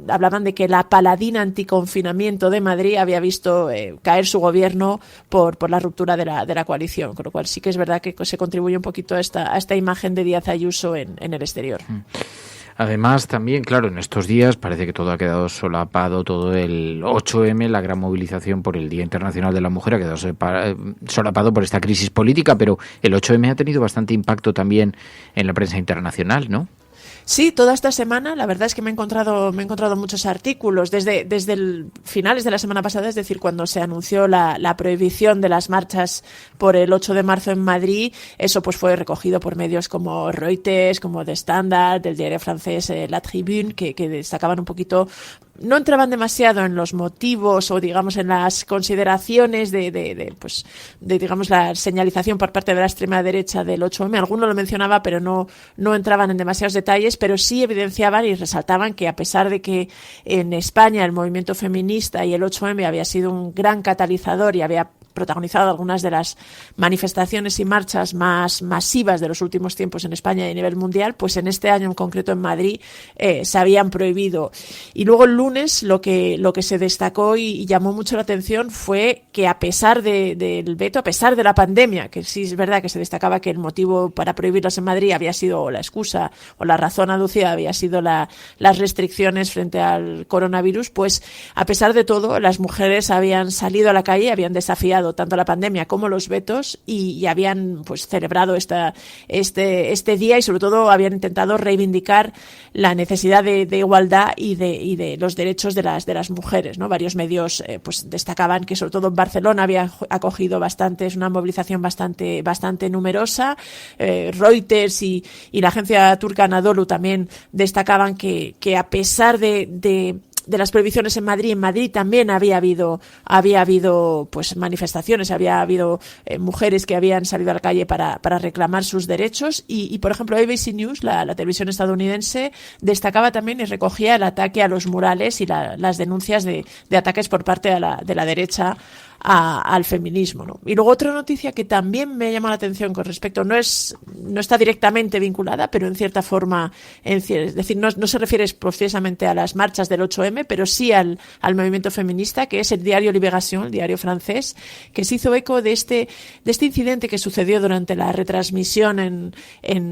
hablaban de que la paladina anticonfinamiento de Madrid había visto caer su gobierno por la ruptura de la coalición, con lo cual sí que es verdad que se contribuye un poquito a esta imagen de Díaz Ayuso en el exterior.
Además, también, claro, en estos días parece que todo ha quedado solapado, todo el 8M, la gran movilización por el Día Internacional de la Mujer, ha quedado solapado por esta crisis política, pero el 8M ha tenido bastante impacto también en la prensa internacional, ¿no?
Sí, toda esta semana la verdad es que me he encontrado muchos artículos desde finales de la semana pasada, es decir, cuando se anunció la prohibición de las marchas por el 8 de marzo en Madrid. Eso pues fue recogido por medios como Reuters, como The Standard, del diario francés La Tribune, que destacaban un poquito. No entraban demasiado en los motivos o, digamos, en las consideraciones de digamos, la señalización por parte de la extrema derecha del 8M. Alguno lo mencionaba, pero no entraban en demasiados detalles, pero sí evidenciaban y resaltaban que, a pesar de que en España el movimiento feminista y el 8M había sido un gran catalizador y había protagonizado algunas de las manifestaciones y marchas más masivas de los últimos tiempos en España y a nivel mundial, pues en este año en concreto en Madrid se habían prohibido. Y luego el lunes lo que se destacó y llamó mucho la atención fue que, a pesar del veto, a pesar de la pandemia, que sí es verdad que se destacaba que el motivo para prohibirlos en Madrid había sido, o la excusa o la razón aducida había sido las restricciones frente al coronavirus, pues a pesar de todo las mujeres habían salido a la calle, habían desafiado tanto la pandemia como los vetos y habían pues celebrado este día, y sobre todo habían intentado reivindicar la necesidad de igualdad y de los derechos de las mujeres, ¿no? Varios medios pues destacaban que sobre todo en Barcelona había acogido es una movilización bastante numerosa. Reuters y la agencia turca Anadolu también destacaban que a pesar de las prohibiciones en Madrid también había habido pues manifestaciones, había habido mujeres que habían salido a la calle para reclamar sus derechos y por ejemplo ABC News, la televisión estadounidense, destacaba también y recogía el ataque a los murales y las denuncias de ataques por parte de la derecha al feminismo, ¿no? Y luego otra noticia que también me llama la atención con respecto, no está directamente vinculada, pero en cierta forma, es decir, no se refiere precisamente a las marchas del 8M, pero sí al movimiento feminista, que es el diario Libération, el diario francés, que se hizo eco de este incidente que sucedió durante la retransmisión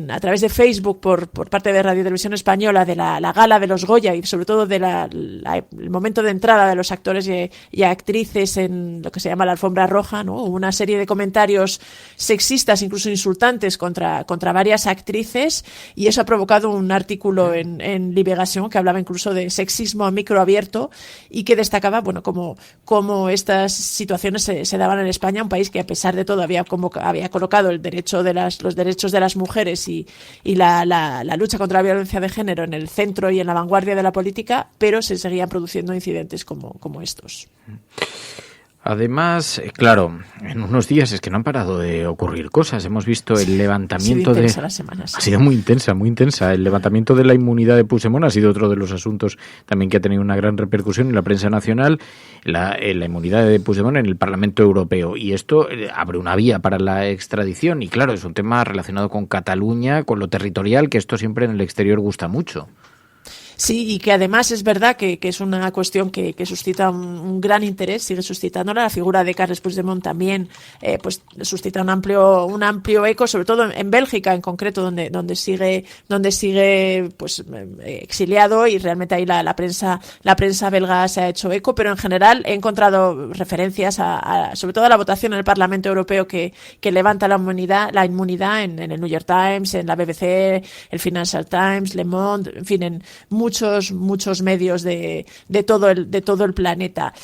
a través de Facebook por parte de Radio Televisión Española de la gala de los Goya, y sobre todo de el momento de entrada de los actores y actrices en lo que se llama la alfombra roja, ¿no? Una serie de comentarios sexistas, incluso insultantes contra varias actrices, y eso ha provocado un artículo en Libération que hablaba incluso de sexismo a micro abierto y que destacaba, bueno, cómo estas situaciones se daban en España, un país que a pesar de todo había colocado los derechos de las mujeres y la lucha contra la violencia de género en el centro y en la vanguardia de la política, pero se seguían produciendo incidentes como estos.
Además, claro, en unos días es que no han parado de ocurrir cosas. Hemos visto el levantamiento
ha
sido muy intensa. El levantamiento de la inmunidad de Puigdemont ha sido otro de los asuntos también que ha tenido una gran repercusión en la prensa nacional. La inmunidad de Puigdemont en el Parlamento Europeo. Y esto abre una vía para la extradición. Y claro, es un tema relacionado con Cataluña, con lo territorial, que esto siempre en el exterior gusta mucho.
Sí, y que además es verdad que es una cuestión que suscita un gran interés, sigue suscitándola. La figura de Carles Puigdemont también pues suscita un amplio eco, sobre todo en Bélgica en concreto, donde sigue pues exiliado, y realmente ahí la prensa belga se ha hecho eco, pero en general he encontrado referencias sobre todo a la votación en el Parlamento Europeo que levanta la inmunidad en el New York Times, en la BBC, el Financial Times, Le Monde, en fin, en muchos medios de todo el planeta.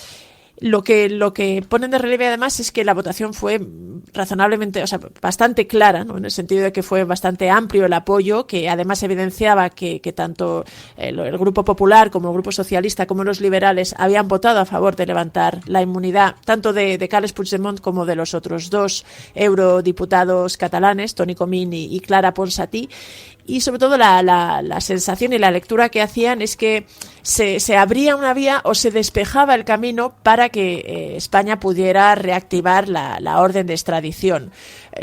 Lo que ponen de relieve además es que la votación fue razonablemente, bastante clara, ¿no? En el sentido de que fue bastante amplio el apoyo, que además evidenciaba que tanto el Grupo Popular como el Grupo Socialista como los liberales habían votado a favor de levantar la inmunidad, tanto de Carles Puigdemont como de los otros 2 eurodiputados catalanes, Toni Comín y Clara Ponsatí. Y sobre todo la sensación y la lectura que hacían es que se abría una vía o se despejaba el camino para que España pudiera reactivar la orden de extradición.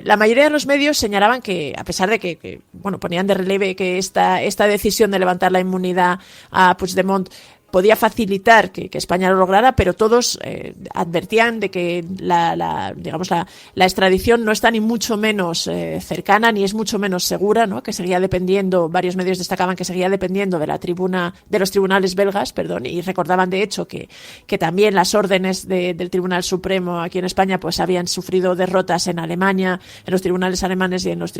La mayoría de los medios señalaban que, a pesar de que ponían de relieve que esta decisión de levantar la inmunidad a Puigdemont podía facilitar que España lo lograra, pero todos advertían de que la extradición no está ni mucho menos cercana, ni es mucho menos segura, ¿no? Que seguía dependiendo, varios medios destacaban que seguía dependiendo de los tribunales belgas, y recordaban de hecho que también las órdenes del Tribunal Supremo aquí en España pues habían sufrido derrotas en Alemania, en los tribunales alemanes y en los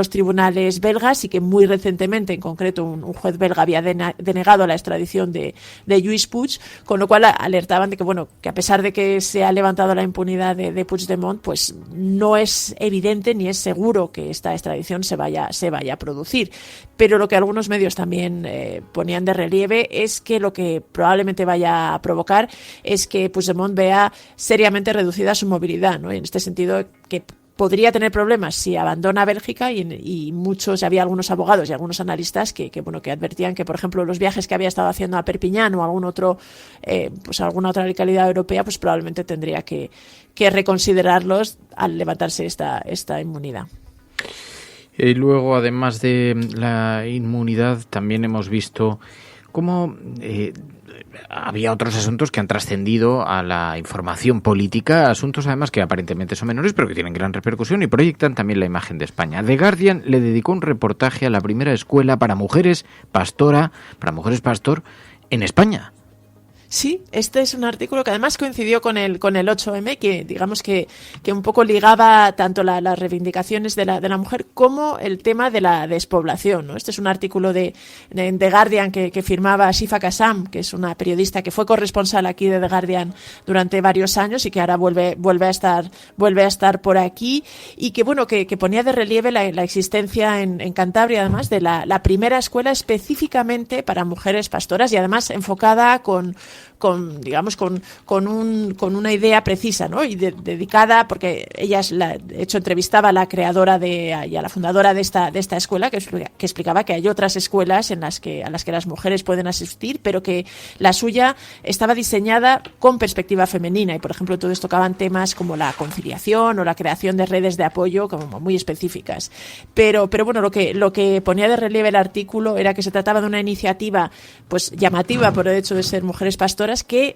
tribunales belgas, y que muy recientemente, en concreto, un juez belga había denegado la extradición de Lluís Puig, con lo cual alertaban de que a pesar de que se ha levantado la impunidad de Puigdemont, pues no es evidente ni es seguro que esta extradición se vaya a producir. Pero lo que algunos medios también ponían de relieve es que lo que probablemente vaya a provocar es que Puigdemont vea seriamente reducida su movilidad, ¿no? En este sentido, que podría tener problemas si abandona Bélgica, y había algunos abogados y algunos analistas que advertían que, por ejemplo, los viajes que había estado haciendo a Perpiñán o alguna otra localidad europea, pues probablemente tendría que reconsiderarlos al levantarse esta inmunidad.
Y luego, además de la inmunidad, también hemos visto cómo había otros asuntos que han trascendido a la información política, asuntos además que aparentemente son menores pero que tienen gran repercusión y proyectan también la imagen de España. The Guardian le dedicó un reportaje a la primera escuela para mujeres pastor en España.
Sí, este es un artículo que además coincidió con el 8M, que digamos que un poco ligaba tanto las reivindicaciones de la mujer como el tema de la despoblación, ¿no? Este es un artículo de The Guardian que firmaba Shifa Kassam, que es una periodista que fue corresponsal aquí de The Guardian durante varios años y que ahora vuelve a estar por aquí, y que ponía de relieve la existencia en Cantabria, además, de la primera escuela específicamente para mujeres pastoras, y además enfocada con una idea precisa, ¿no? Y dedicada, porque ella de hecho entrevistaba a la creadora y a la fundadora de esta escuela, que explicaba que hay otras escuelas a las que las mujeres pueden asistir, pero que la suya estaba diseñada con perspectiva femenina, y por ejemplo todos tocaban temas como la conciliación o la creación de redes de apoyo como muy específicas. Pero bueno, lo que ponía de relieve el artículo era que se trataba de una iniciativa pues llamativa por el hecho de ser mujeres pastoras, que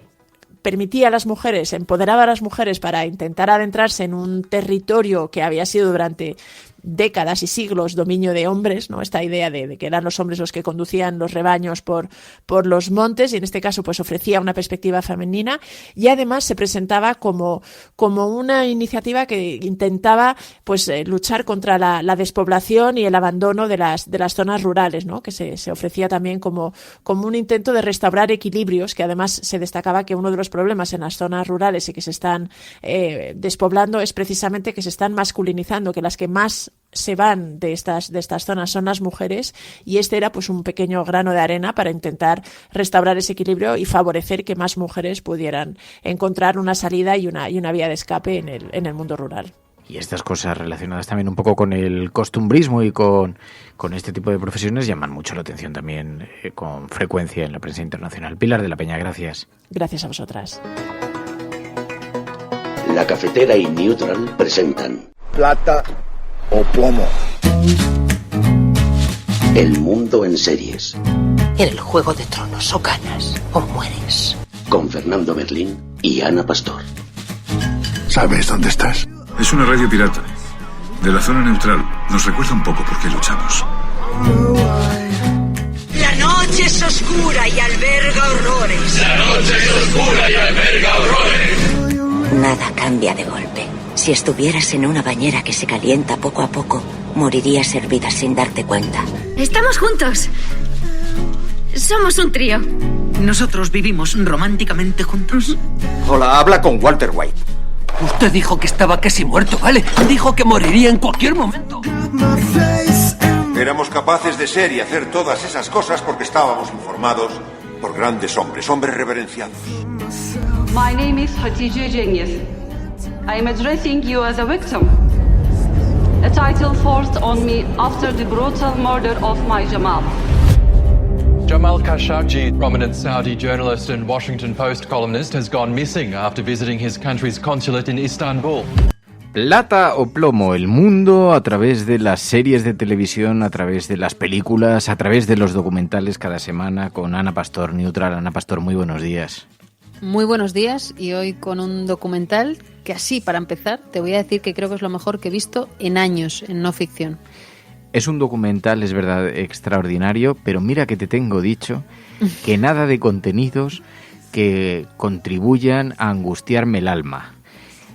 permitía a las mujeres, empoderaba a las mujeres para intentar adentrarse en un territorio que había sido durante décadas y siglos dominio de hombres, ¿no? Esta idea de que eran los hombres los que conducían los rebaños por los montes, y en este caso pues ofrecía una perspectiva femenina, y además se presentaba como una iniciativa que intentaba pues luchar contra la despoblación y el abandono de las zonas rurales, ¿no? Que se ofrecía también como un intento de restaurar equilibrios, que además se destacaba que uno de los problemas en las zonas rurales y que se están despoblando es precisamente que se están masculinizando, que las que más se van de estas zonas son las mujeres, y este era pues un pequeño grano de arena para intentar restaurar ese equilibrio y favorecer que más mujeres pudieran encontrar una salida y una vía de escape en el mundo rural.
Y estas cosas relacionadas también un poco con el costumbrismo y con este tipo de profesiones llaman mucho la atención también con frecuencia en la prensa internacional. Pilar de la Peña, gracias.
Gracias a vosotras.
La Cafetera y Neutral presentan
Plata o plomo.
El mundo en series.
En el Juego de Tronos o ganas o mueres.
Con Fernando Berlín y Ana Pastor.
¿Sabes dónde estás? Es una radio pirata. De la zona neutral. Nos recuerda un poco por qué luchamos.
La noche es oscura y alberga horrores.
La noche es oscura y alberga horrores.
Nada cambia de golpe. Si estuvieras en una bañera que se calienta poco a poco, morirías hervida sin darte cuenta.
Estamos juntos. Somos un trío.
Nosotros vivimos románticamente juntos.
Hola, habla con Walter White.
Usted dijo que estaba casi muerto, ¿vale? Dijo que moriría en cualquier momento.
Éramos capaces de ser y hacer todas esas cosas porque estábamos informados por grandes hombres reverenciados.
My name is Hatice Cengiz. I am addressing you as a victim. A title forced on me after the brutal murder of my Jamal.
Jamal Khashoggi, prominent Saudi journalist and Washington Post columnist, has gone missing after visiting his country's consulate in Istanbul.
Plata o plomo, el mundo a través de las series de televisión, a través de las películas, a través de los documentales cada semana con Ana Pastor, Neutral. Ana Pastor, muy buenos días.
Muy buenos días, y hoy con un documental que, así para empezar, te voy a decir que creo que es lo mejor que he visto en años en no ficción.
Es un documental, es verdad, extraordinario, pero mira que te tengo dicho que nada de contenidos que contribuyan a angustiarme el alma.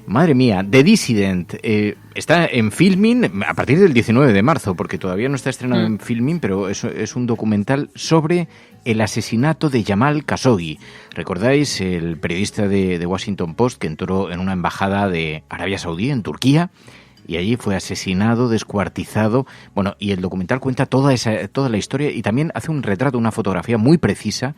Madre mía, The Dissident está en Filmin a partir del 19 de marzo, porque todavía no está estrenado en Filmin, pero es un documental sobre el asesinato de Jamal Khashoggi. ¿Recordáis el periodista de Washington Post que entró en una embajada de Arabia Saudí en Turquía? Y allí fue asesinado, descuartizado. Bueno, y el documental cuenta toda la historia y también hace un retrato, una fotografía muy precisa,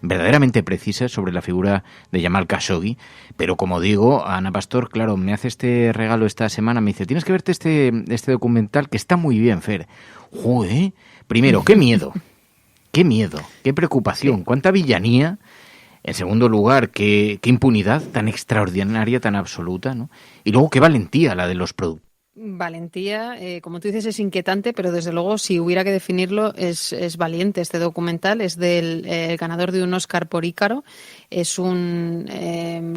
verdaderamente precisa, sobre la figura de Jamal Khashoggi. Pero como digo, Ana Pastor, claro, me hace este regalo esta semana. Me dice, tienes que verte este documental que está muy bien, Fer. Joder, primero, qué miedo, qué preocupación, cuánta villanía. En segundo lugar, qué impunidad tan extraordinaria, tan absoluta, ¿no? Y luego qué valentía la de los productores.
Valentía, como tú dices, es inquietante, pero desde luego, si hubiera que definirlo, es valiente este documental. Es del ganador de un Oscar por Ícaro. Es un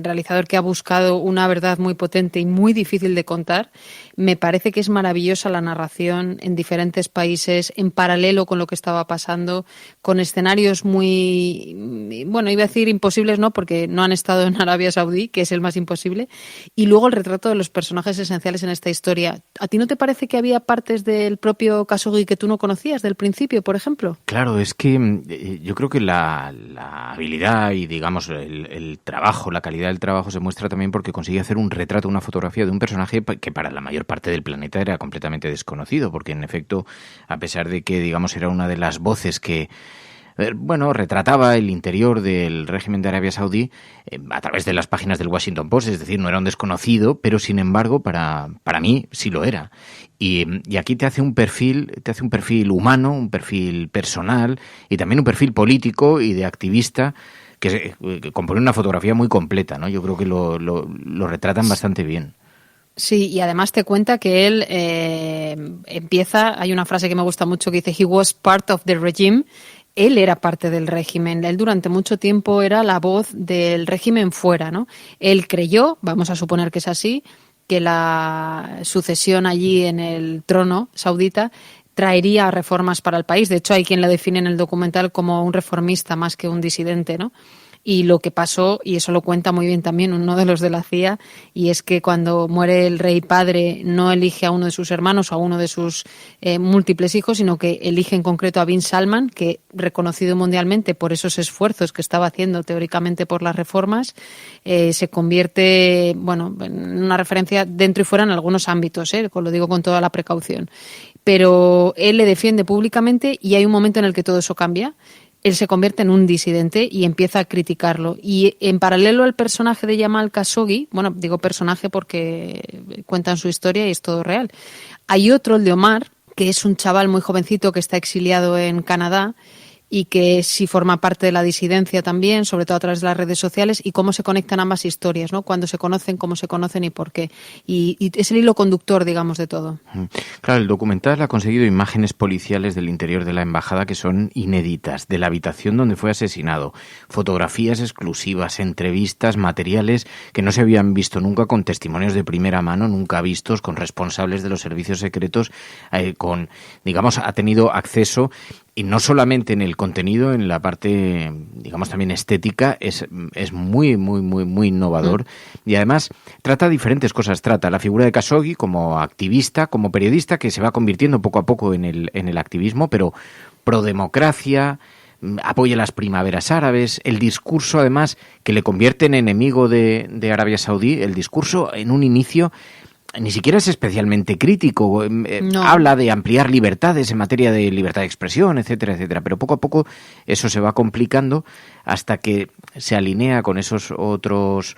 realizador que ha buscado una verdad muy potente y muy difícil de contar. Me parece que es maravillosa la narración en diferentes países, en paralelo con lo que estaba pasando, con escenarios muy, bueno, iba a decir imposibles, no, porque no han estado en Arabia Saudí, que es el más imposible. Y luego el retrato de los personajes esenciales en esta historia. ¿A ti no te parece que había partes del propio Khashoggi que tú no conocías del principio, por ejemplo?
Claro, es que yo creo que la habilidad y, digamos, el trabajo, la calidad del trabajo se muestra también porque consigue hacer un retrato, una fotografía de un personaje que para la mayor parte del planeta era completamente desconocido, porque en efecto, a pesar de que, digamos, era una de las voces que retrataba el interior del régimen de Arabia Saudí a través de las páginas del Washington Post, es decir, no era un desconocido, pero sin embargo para mí sí lo era. Y aquí te hace un perfil humano, un perfil personal y también un perfil político y de activista que compone una fotografía muy completa, ¿no? Yo creo que lo retratan bastante bien.
Sí, y además te cuenta que él empieza, hay una frase que me gusta mucho que dice, he was part of the regime. Él era parte del régimen, él durante mucho tiempo era la voz del régimen fuera, ¿no? Él creyó, vamos a suponer que es así, que la sucesión allí en el trono saudita traería reformas para el país. De hecho, hay quien lo define en el documental como un reformista más que un disidente, ¿no? Y lo que pasó, y eso lo cuenta muy bien también uno de los de la CIA, y es que cuando muere el rey padre no elige a uno de sus hermanos o a uno de sus múltiples hijos, sino que elige en concreto a Bin Salman, que reconocido mundialmente por esos esfuerzos que estaba haciendo teóricamente por las reformas, se convierte en una referencia dentro y fuera en algunos ámbitos, lo digo con toda la precaución. Pero él le defiende públicamente y hay un momento en el que todo eso cambia. Él se convierte en un disidente y empieza a criticarlo. Y en paralelo al personaje de Jamal Khashoggi, digo personaje porque cuentan su historia y es todo real, hay otro, el de Omar, que es un chaval muy jovencito que está exiliado en Canadá y que sí forma parte de la disidencia también, sobre todo a través de las redes sociales, y cómo se conectan ambas historias, ¿no? Cuando se conocen, cómo se conocen y por qué. Y es el hilo conductor, digamos, de todo.
Claro, el documental ha conseguido imágenes policiales del interior de la embajada que son inéditas, de la habitación donde fue asesinado, fotografías exclusivas, entrevistas, materiales que no se habían visto nunca, con testimonios de primera mano, nunca vistos, con responsables de los servicios secretos, ha tenido acceso. Y no solamente en el contenido, en la parte, digamos, también estética, es muy, muy, muy, muy innovador. Y además trata diferentes cosas. Trata la figura de Khashoggi como activista, como periodista, que se va convirtiendo poco a poco en el activismo, pero pro-democracia, apoya las primaveras árabes, el discurso, además, que le convierte en enemigo de Arabia Saudí, el discurso en un inicio ni siquiera es especialmente crítico. No. Habla de ampliar libertades en materia de libertad de expresión, etcétera, etcétera. Pero poco a poco eso se va complicando hasta que se alinea con esos otros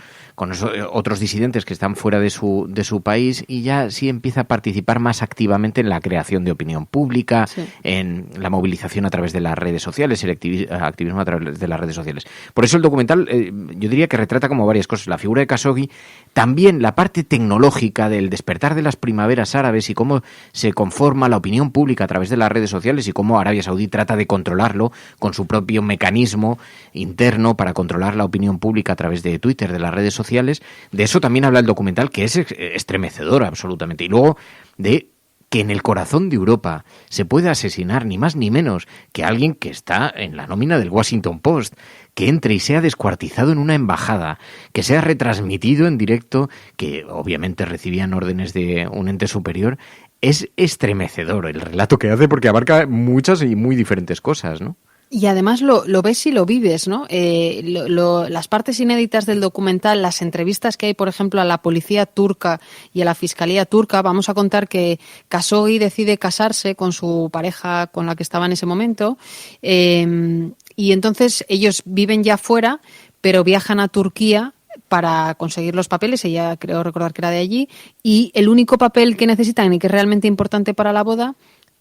disidentes que están fuera de su país, y ya sí empieza a participar más activamente en la creación de opinión pública, sí, en la movilización a través de las redes sociales, el activismo a través de las redes sociales. Por eso el documental, yo diría que retrata como varias cosas. La figura de Khashoggi, también la parte tecnológica del despertar de las primaveras árabes y cómo se conforma la opinión pública a través de las redes sociales y cómo Arabia Saudí trata de controlarlo con su propio mecanismo interno para controlar la opinión pública a través de Twitter, de las redes sociales. De eso también habla el documental, que es estremecedor absolutamente. Y luego de que en el corazón de Europa se puede asesinar ni más ni menos que alguien que está en la nómina del Washington Post, que entre y sea descuartizado en una embajada, que sea retransmitido en directo, que obviamente recibían órdenes de un ente superior. Es estremecedor el relato que hace, porque abarca muchas y muy diferentes cosas, ¿no?
Y además lo ves y lo vives, ¿no? Las partes inéditas del documental, las entrevistas que hay, por ejemplo, a la policía turca y a la fiscalía turca, vamos a contar que Khashoggi decide casarse con su pareja con la que estaba en ese momento, y entonces ellos viven ya fuera, pero viajan a Turquía para conseguir los papeles. Ella creo recordar que era de allí, y el único papel que necesitan y que es realmente importante para la boda,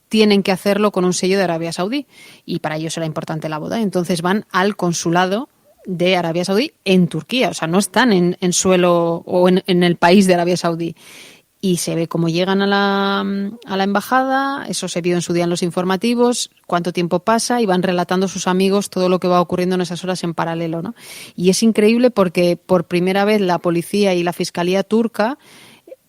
tienen que hacerlo con un sello de Arabia Saudí, y para ellos era importante la boda. Entonces van al consulado de Arabia Saudí en Turquía, o sea, no están en suelo o en el país de Arabia Saudí. Y se ve cómo llegan a la embajada, eso se vio en su día en los informativos, cuánto tiempo pasa, y van relatando sus amigos todo lo que va ocurriendo en esas horas en paralelo, ¿no? Y es increíble porque por primera vez la policía y la fiscalía turca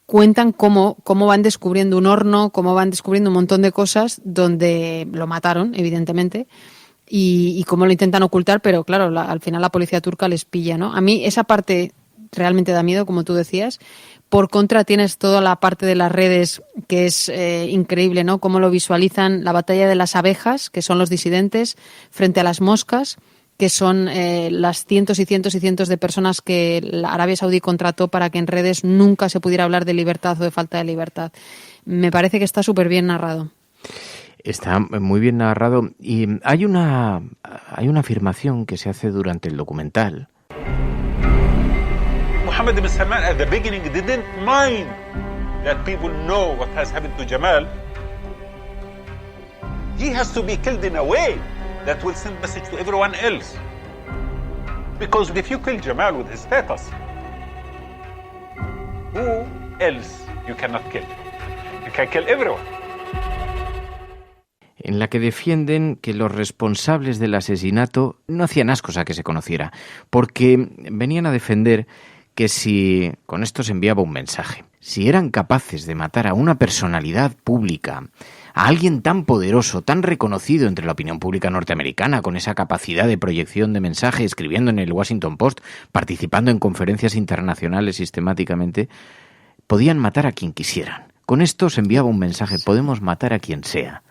cuentan cómo van descubriendo un horno, cómo van descubriendo un montón de cosas donde lo mataron, evidentemente, y cómo lo intentan ocultar, pero claro, al final la policía turca les pilla, ¿no? A mí esa parte realmente da miedo, como tú decías. Por contra, tienes toda la parte de las redes que es increíble, ¿no? Cómo lo visualizan, la batalla de las abejas, que son los disidentes, frente a las moscas, que son las cientos y cientos y cientos de personas que la Arabia Saudí contrató para que en redes nunca se pudiera hablar de libertad o de falta de libertad. Me parece que está súper bien narrado.
Está muy bien narrado, y hay una afirmación que se hace durante el documental.
Mohammed bin Salman at the beginning didn't mind that people know what has happened to Jamal. He has to be killed in a way that will send message to everyone else. Because if you kill Jamal with his status, who else you cannot kill? You can kill everyone.
En la que defienden que los responsables del asesinato no hacían ascos a que se conociera, porque venían a defender que si con esto se enviaba un mensaje, si eran capaces de matar a una personalidad pública, a alguien tan poderoso, tan reconocido entre la opinión pública norteamericana, con esa capacidad de proyección de mensaje, escribiendo en el Washington Post, participando en conferencias internacionales sistemáticamente, podían matar a quien quisieran. Con esto se enviaba un mensaje: podemos matar a quien sea.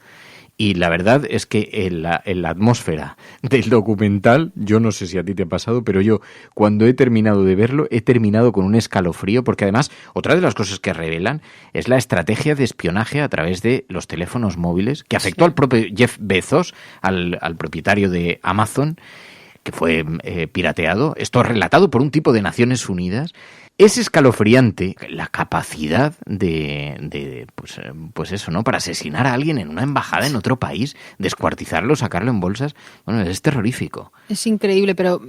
Y la verdad es que en la atmósfera del documental, yo no sé si a ti te ha pasado, pero yo cuando he terminado de verlo, he terminado con un escalofrío, porque además otra de las cosas que revelan es la estrategia de espionaje a través de los teléfonos móviles, que afectó al propio Jeff Bezos, al propietario de Amazon, que fue pirateado. Esto relatado por un tipo de Naciones Unidas, Es escalofriante la capacidad pues eso, ¿no? Para asesinar a alguien en una embajada en otro país, descuartizarlo, sacarlo en bolsas. Bueno, es terrorífico.
Es increíble, pero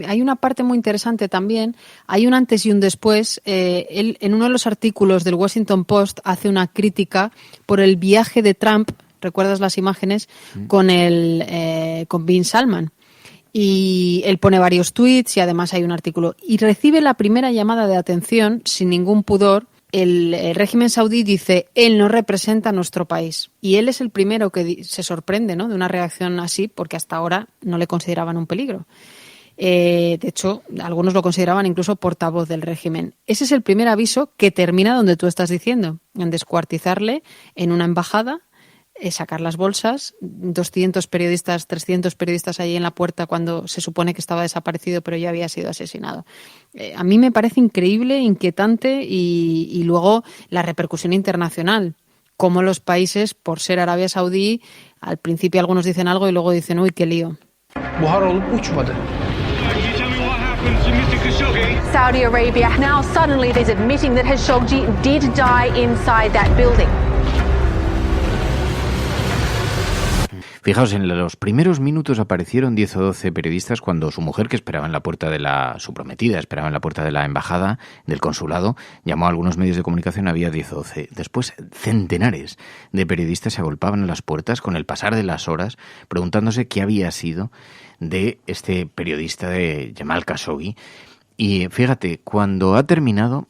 hay una parte muy interesante también. Hay un antes y un después. Él, en uno de los artículos del Washington Post, hace una crítica por el viaje de Trump, ¿recuerdas las imágenes? Con Bin Salman. Y él pone varios tweets y además hay un artículo. Y recibe la primera llamada de atención sin ningún pudor. El régimen saudí dice, él no representa a nuestro país. Y él es el primero que se sorprende, ¿no?, de una reacción así, porque hasta ahora no le consideraban un peligro. De hecho, algunos lo consideraban incluso portavoz del régimen. Ese es el primer aviso que termina donde tú estás diciendo, en descuartizarle en una embajada, sacar las bolsas, 200 periodistas, 300 periodistas allí en la puerta cuando se supone que estaba desaparecido pero ya había sido asesinado. A mí me parece increíble, inquietante y luego la repercusión internacional. Cómo los países, por ser Arabia Saudí, al principio algunos dicen algo y luego dicen, uy, qué lío.
Saudi Arabia now suddenly is admitting that Khashoggi did die inside that building.
Fijaos, en los primeros minutos aparecieron 10 o 12 periodistas cuando su mujer, que esperaba en la puerta de su prometida, esperaba en la puerta de la embajada, del consulado, llamó a algunos medios de comunicación, había 10 o 12. Después, centenares de periodistas se agolpaban a las puertas con el pasar de las horas, preguntándose qué había sido de este periodista de Jamal Khashoggi. Y fíjate, cuando ha terminado,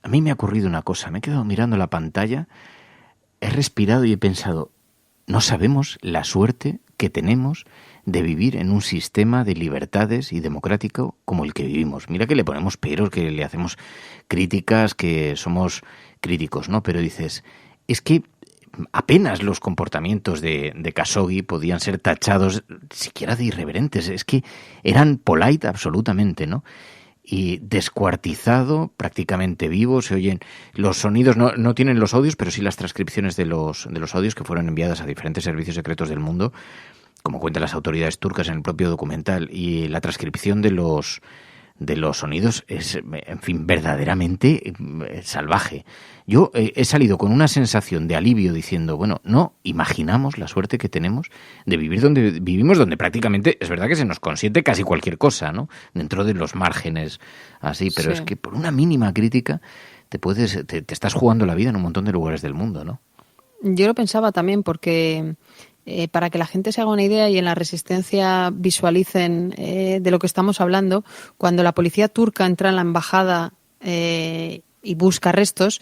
a mí me ha ocurrido una cosa, me he quedado mirando la pantalla, he respirado y he pensado, no sabemos la suerte que tenemos de vivir en un sistema de libertades y democrático como el que vivimos. Mira que le ponemos peros, que le hacemos críticas, que somos críticos, ¿no? Pero dices, es que apenas los comportamientos de Khashoggi podían ser tachados siquiera de irreverentes. Es que eran polite absolutamente, ¿no? Y descuartizado, prácticamente vivo, se oyen los sonidos, no tienen los audios, pero sí las transcripciones de los audios que fueron enviadas a diferentes servicios secretos del mundo, como cuentan las autoridades turcas en el propio documental, y la transcripción de los sonidos es, en fin, verdaderamente salvaje. Yo he salido con una sensación de alivio diciendo, bueno, no imaginamos la suerte que tenemos de vivir donde vivimos, donde prácticamente es verdad que se nos consiente casi cualquier cosa, ¿no? Dentro de los márgenes así, pero sí. Es que por una mínima crítica te estás jugando la vida en un montón de lugares del mundo, ¿no?
Yo lo pensaba también porque para que la gente se haga una idea y en la Resistencia visualicen de lo que estamos hablando, cuando la policía turca entra en la embajada y busca restos,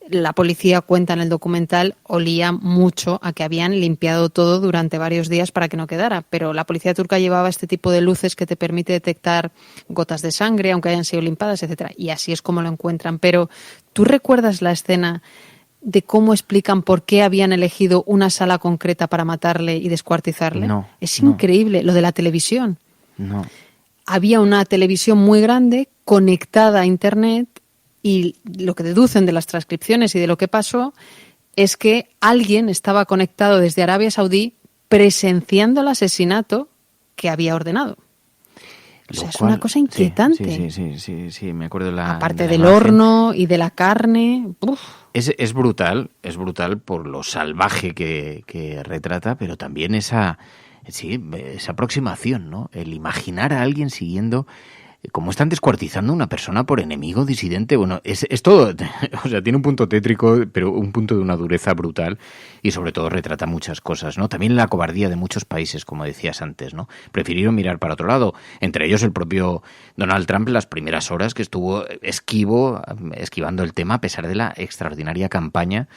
la policía cuenta en el documental, olía mucho a que habían limpiado todo durante varios días para que no quedara, pero la policía turca llevaba este tipo de luces que te permite detectar gotas de sangre, aunque hayan sido limpiadas, etcétera, y así es como lo encuentran. Pero ¿tú recuerdas la escena de cómo explican por qué habían elegido una sala concreta para matarle y descuartizarle?
No.
Es increíble. Lo de la televisión.
No.
Había una televisión muy grande conectada a Internet y lo que deducen de las transcripciones y de lo que pasó es que alguien estaba conectado desde Arabia Saudí presenciando el asesinato que había ordenado. O sea, es una cosa inquietante.
Sí, me acuerdo de la...
Aparte del horno y de la carne. Uf.
Es brutal por lo salvaje que retrata, pero también esa aproximación, ¿no? El imaginar a alguien siguiendo cómo están descuartizando a una persona por enemigo disidente. Bueno, es todo, o sea, tiene un punto tétrico, pero un punto de una dureza brutal y sobre todo retrata muchas cosas, ¿no? También la cobardía de muchos países, como decías antes, ¿no? Prefirieron mirar para otro lado, entre ellos el propio Donald Trump en las primeras horas que estuvo esquivando el tema a pesar de la extraordinaria campaña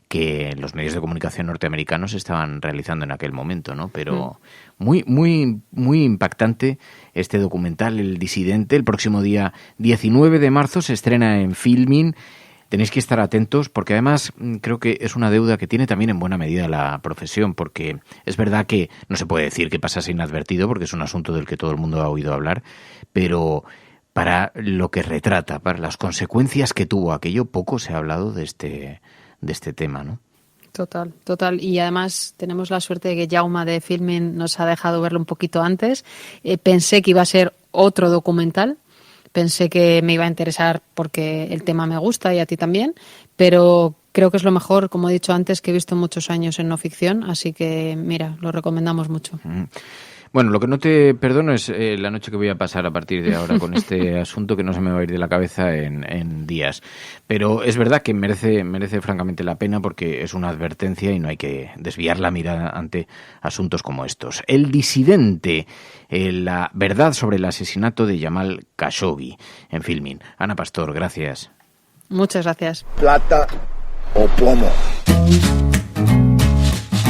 que los medios de comunicación norteamericanos estaban realizando en aquel momento, ¿no? Pero muy, muy, muy impactante este documental, El Disidente. El próximo día 19 de marzo se estrena en Filmin. Tenéis que estar atentos porque además creo que es una deuda que tiene también en buena medida la profesión, porque es verdad que no se puede decir que pasase inadvertido porque es un asunto del que todo el mundo ha oído hablar, pero para lo que retrata, para las consecuencias que tuvo aquello, poco se ha hablado de este tema, ¿no?
Total. Y además tenemos la suerte de que Jaume de Filmin nos ha dejado verlo un poquito antes. Pensé que iba a ser otro documental, Pensé que me iba a interesar porque el tema me gusta y a ti también, pero creo que es lo mejor, como he dicho antes, que he visto muchos años en no ficción, así que mira, lo recomendamos mucho.
Bueno, lo que no te perdono es la noche que voy a pasar a partir de ahora con este asunto que no se me va a ir de la cabeza en días. Pero es verdad que merece francamente la pena porque es una advertencia y no hay que desviar la mirada ante asuntos como estos. El disidente, la verdad sobre el asesinato de Jamal Khashoggi en Filmin. Ana Pastor, gracias.
Muchas gracias.
Plata o plomo.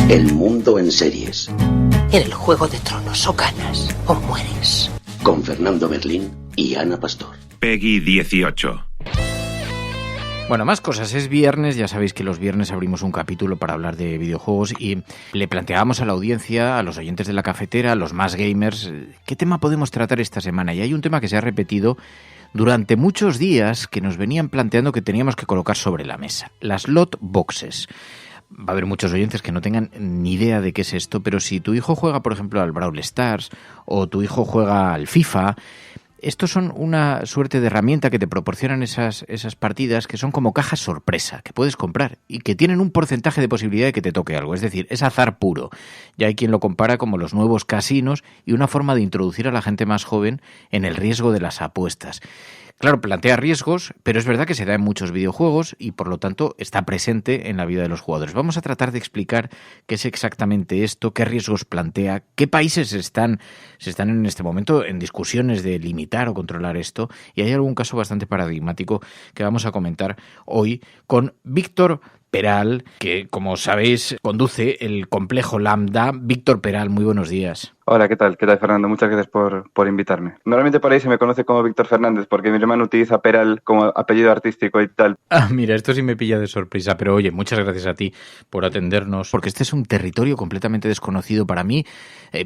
El mundo en series.
En el Juego de Tronos o ganas o mueres.
Con Fernando Merlín y Ana Pastor.
Peggy 18.
Bueno, más cosas. Es viernes, ya sabéis que los viernes abrimos un capítulo para hablar de videojuegos y le planteábamos a la audiencia, a los oyentes de la cafetera, a los más gamers, ¿qué tema podemos tratar esta semana? Y hay un tema que se ha repetido durante muchos días que nos venían planteando que teníamos que colocar sobre la mesa. Las lot boxes. Va a haber muchos oyentes que no tengan ni idea de qué es esto, pero si tu hijo juega, por ejemplo, al Brawl Stars o tu hijo juega al FIFA, estos son una suerte de herramienta que te proporcionan esas partidas que son como cajas sorpresa, que puedes comprar y que tienen un porcentaje de posibilidad de que te toque algo. Es decir, es azar puro. Ya hay quien lo compara como los nuevos casinos y una forma de introducir a la gente más joven en el riesgo de las apuestas. Claro, plantea riesgos, pero es verdad que se da en muchos videojuegos y por lo tanto está presente en la vida de los jugadores. Vamos a tratar de explicar qué es exactamente esto, qué riesgos plantea, qué países están en este momento en discusiones de limitar o controlar esto, y hay algún caso bastante paradigmático que vamos a comentar hoy con Víctor Peral, que como sabéis conduce el complejo Lambda. Víctor Peral, muy buenos días.
Hola, ¿qué tal? ¿Qué tal, Fernando? Muchas gracias por invitarme. Normalmente por ahí se me conoce como Víctor Fernández porque mi hermano utiliza Peral como apellido artístico y tal.
Ah, mira, esto sí me pilla de sorpresa, pero oye, muchas gracias a ti por atendernos, porque este es un territorio completamente desconocido para mí,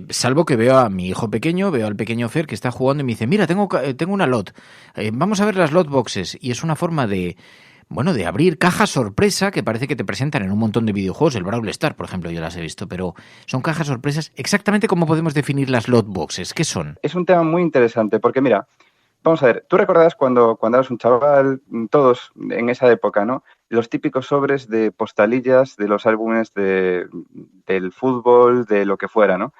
salvo que veo a mi hijo pequeño, veo al pequeño Fer que está jugando y me dice, mira, tengo una lot, vamos a ver las lot boxes, y es una forma de abrir cajas sorpresa que parece que te presentan en un montón de videojuegos. El Brawl Stars, por ejemplo, yo las he visto, pero son cajas sorpresas. Exactamente cómo podemos definir las lot boxes. ¿Qué son?
Es un tema muy interesante porque, mira, vamos a ver, tú recordarás cuando eras un chaval, todos en esa época, ¿no? Los típicos sobres de postalillas de los álbumes del fútbol, de lo que fuera, ¿no?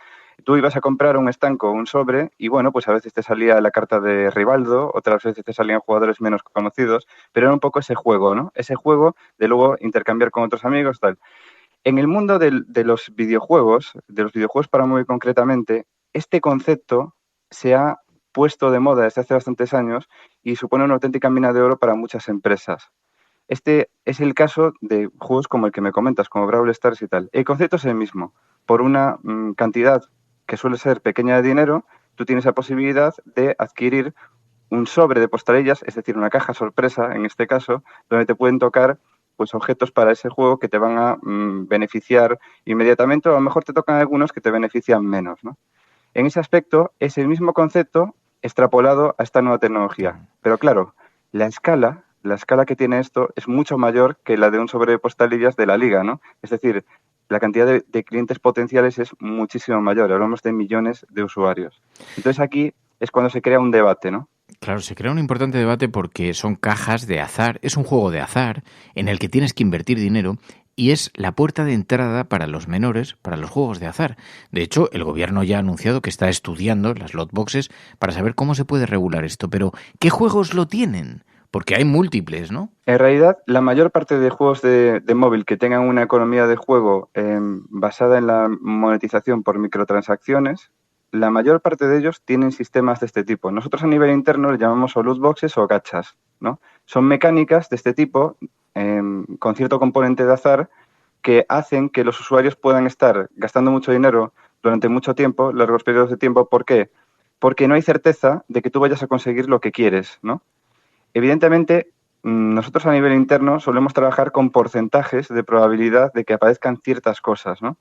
Tú ibas a comprar un estanco, un sobre, y bueno, pues a veces te salía la carta de Rivaldo, otras veces te salían jugadores menos conocidos, pero era un poco ese juego, ¿no? Ese juego de luego intercambiar con otros amigos, tal. En el mundo de los videojuegos para móvil concretamente, este concepto se ha puesto de moda desde hace bastantes años y supone una auténtica mina de oro para muchas empresas. Este es el caso de juegos como el que me comentas, como Brawl Stars y tal. El concepto es el mismo. Por una cantidad que suele ser pequeña de dinero, tú tienes la posibilidad de adquirir un sobre de postalillas, es decir, una caja sorpresa, en este caso, donde te pueden tocar pues objetos para ese juego que te van a beneficiar inmediatamente, o a lo mejor te tocan algunos que te benefician menos, ¿no? En ese aspecto, es el mismo concepto extrapolado a esta nueva tecnología. Pero claro, la escala que tiene esto es mucho mayor que la de un sobre de postalillas de la liga, ¿no? Es decir, la cantidad de clientes potenciales es muchísimo mayor, hablamos de millones de usuarios. Entonces aquí es cuando se crea un debate, ¿no?
Claro, se crea un importante debate porque son cajas de azar, es un juego de azar en el que tienes que invertir dinero y es la puerta de entrada para los menores, para los juegos de azar. De hecho, el gobierno ya ha anunciado que está estudiando las lot boxes para saber cómo se puede regular esto, pero ¿qué juegos lo tienen? Porque hay múltiples, ¿no?
En realidad, la mayor parte de juegos de móvil que tengan una economía de juego basada en la monetización por microtransacciones, la mayor parte de ellos tienen sistemas de este tipo. Nosotros a nivel interno le llamamos o loot boxes o gachas, ¿no? Son mecánicas de este tipo con cierto componente de azar que hacen que los usuarios puedan estar gastando mucho dinero durante mucho tiempo, largos periodos de tiempo. ¿Por qué? Porque no hay certeza de que tú vayas a conseguir lo que quieres, ¿no? Evidentemente, nosotros a nivel interno solemos trabajar con porcentajes de probabilidad de que aparezcan ciertas cosas, ¿no?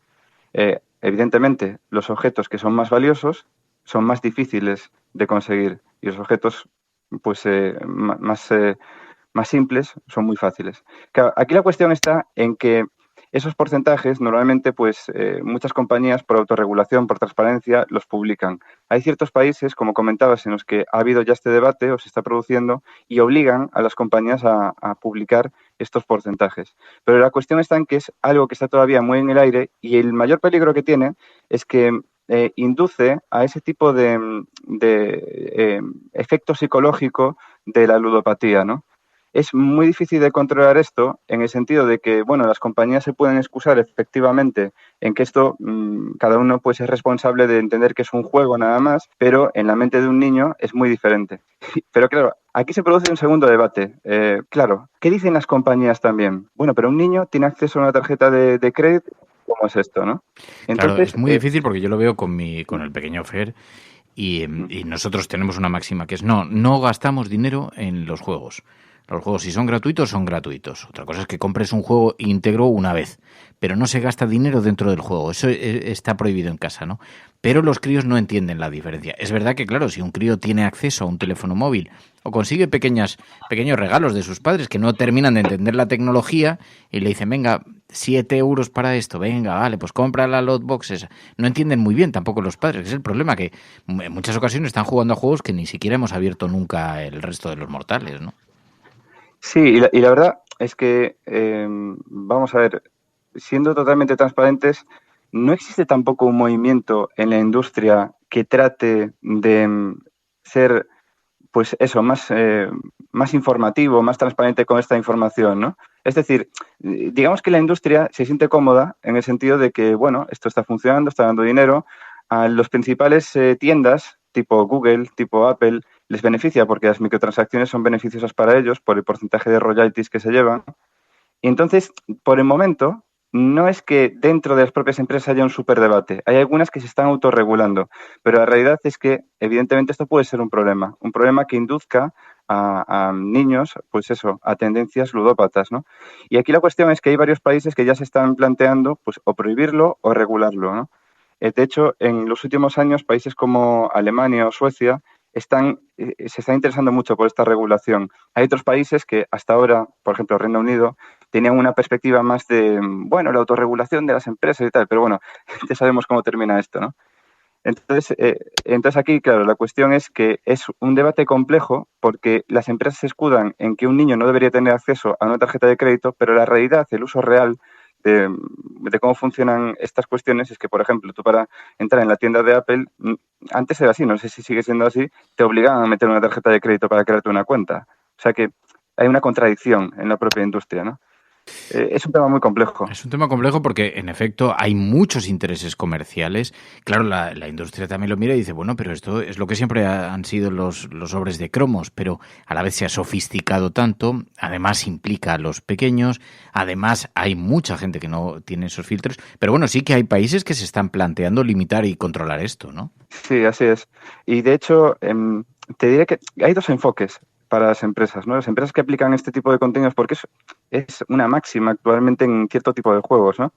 Evidentemente, los objetos que son más valiosos son más difíciles de conseguir y los objetos pues más simples son muy fáciles. Claro, aquí la cuestión está en que esos porcentajes normalmente pues muchas compañías por autorregulación, por transparencia, los publican. Hay ciertos países, como comentabas, en los que ha habido ya este debate o se está produciendo y obligan a las compañías a publicar estos porcentajes. Pero la cuestión está en que es algo que está todavía muy en el aire y el mayor peligro que tiene es que induce a ese tipo de efecto psicológico de la ludopatía, ¿no? Es muy difícil de controlar esto en el sentido de que, bueno, las compañías se pueden excusar efectivamente en que esto, cada uno pues es responsable de entender que es un juego nada más, pero en la mente de un niño es muy diferente. Pero claro, aquí se produce un segundo debate. Claro, ¿qué dicen las compañías también? Bueno, pero un niño tiene acceso a una tarjeta de crédito. ¿Cómo es esto, no?
Entonces, claro, es muy difícil porque yo lo veo con el pequeño Fer y nosotros tenemos una máxima que es no gastamos dinero en los juegos. Los juegos, si son gratuitos, son gratuitos. Otra cosa es que compres un juego íntegro una vez, pero no se gasta dinero dentro del juego. Eso está prohibido en casa, ¿no? Pero los críos no entienden la diferencia. Es verdad que, claro, si un crío tiene acceso a un teléfono móvil o consigue pequeños regalos de sus padres que no terminan de entender la tecnología y le dicen, venga, 7 euros para esto, venga, vale, pues compra la loot boxes. No entienden muy bien tampoco los padres, que es el problema, que en muchas ocasiones están jugando a juegos que ni siquiera hemos abierto nunca el resto de los mortales, ¿no?
Sí, y la verdad es que, vamos a ver, siendo totalmente transparentes, no existe tampoco un movimiento en la industria que trate de ser, pues eso, más informativo, más transparente con esta información, ¿no? Es decir, digamos que la industria se siente cómoda en el sentido de que, bueno, esto está funcionando, está dando dinero. A los principales tiendas, tipo Google, tipo Apple, les beneficia porque las microtransacciones son beneficiosas para ellos por el porcentaje de royalties que se llevan. Y entonces, por el momento, no es que dentro de las propias empresas haya un superdebate. Hay algunas que se están autorregulando, pero la realidad es que, evidentemente, esto puede ser un problema que induzca a niños, pues eso, a tendencias ludópatas, ¿no? Y aquí la cuestión es que hay varios países que ya se están planteando, pues, o prohibirlo o regularlo, ¿no? De hecho, en los últimos años, países como Alemania o Suecia se están interesando mucho por esta regulación. Hay otros países que hasta ahora, por ejemplo, Reino Unido, tenían una perspectiva más de, bueno, la autorregulación de las empresas y tal, pero bueno, ya sabemos cómo termina esto, ¿no? Entonces aquí, claro, la cuestión es que es un debate complejo porque las empresas se escudan en que un niño no debería tener acceso a una tarjeta de crédito, pero la realidad, el uso real de cómo funcionan estas cuestiones es que, por ejemplo, tú para entrar en la tienda de Apple, antes era así, no sé si sigue siendo así, te obligaban a meter una tarjeta de crédito para crearte una cuenta. O sea que hay una contradicción en la propia industria, ¿no? Es un tema muy complejo.
Es un tema complejo porque, en efecto, hay muchos intereses comerciales. Claro, la industria también lo mira y dice, bueno, pero esto es lo que siempre han sido los sobres de cromos, pero a la vez se ha sofisticado tanto, además implica a los pequeños, además hay mucha gente que no tiene esos filtros, pero bueno, sí que hay países que se están planteando limitar y controlar esto, ¿no?
Sí, así es. Y de hecho, te diré que hay dos enfoques para las empresas, ¿no? Las empresas que aplican este tipo de contenidos, porque es una máxima actualmente en cierto tipo de juegos, ¿no?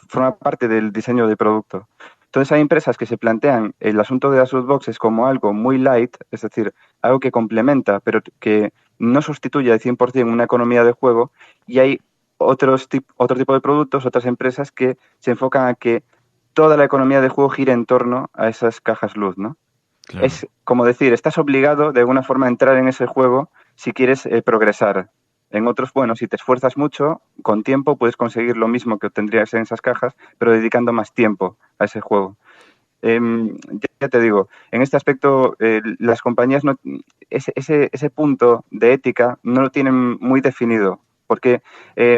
Forma parte del diseño de producto. Entonces hay empresas que se plantean el asunto de las loot boxes como algo muy light, es decir, algo que complementa, pero que no sustituye al 100% una economía de juego, y hay otro tipo de productos, otras empresas que se enfocan a que toda la economía de juego gire en torno a esas cajas loot, ¿no? Claro. Es como decir, estás obligado de alguna forma a entrar en ese juego si quieres progresar. En otros, bueno, si te esfuerzas mucho, con tiempo puedes conseguir lo mismo que obtendrías en esas cajas, pero dedicando más tiempo a ese juego. Ya te digo, en este aspecto las compañías ese punto de ética no lo tienen muy definido. Porque,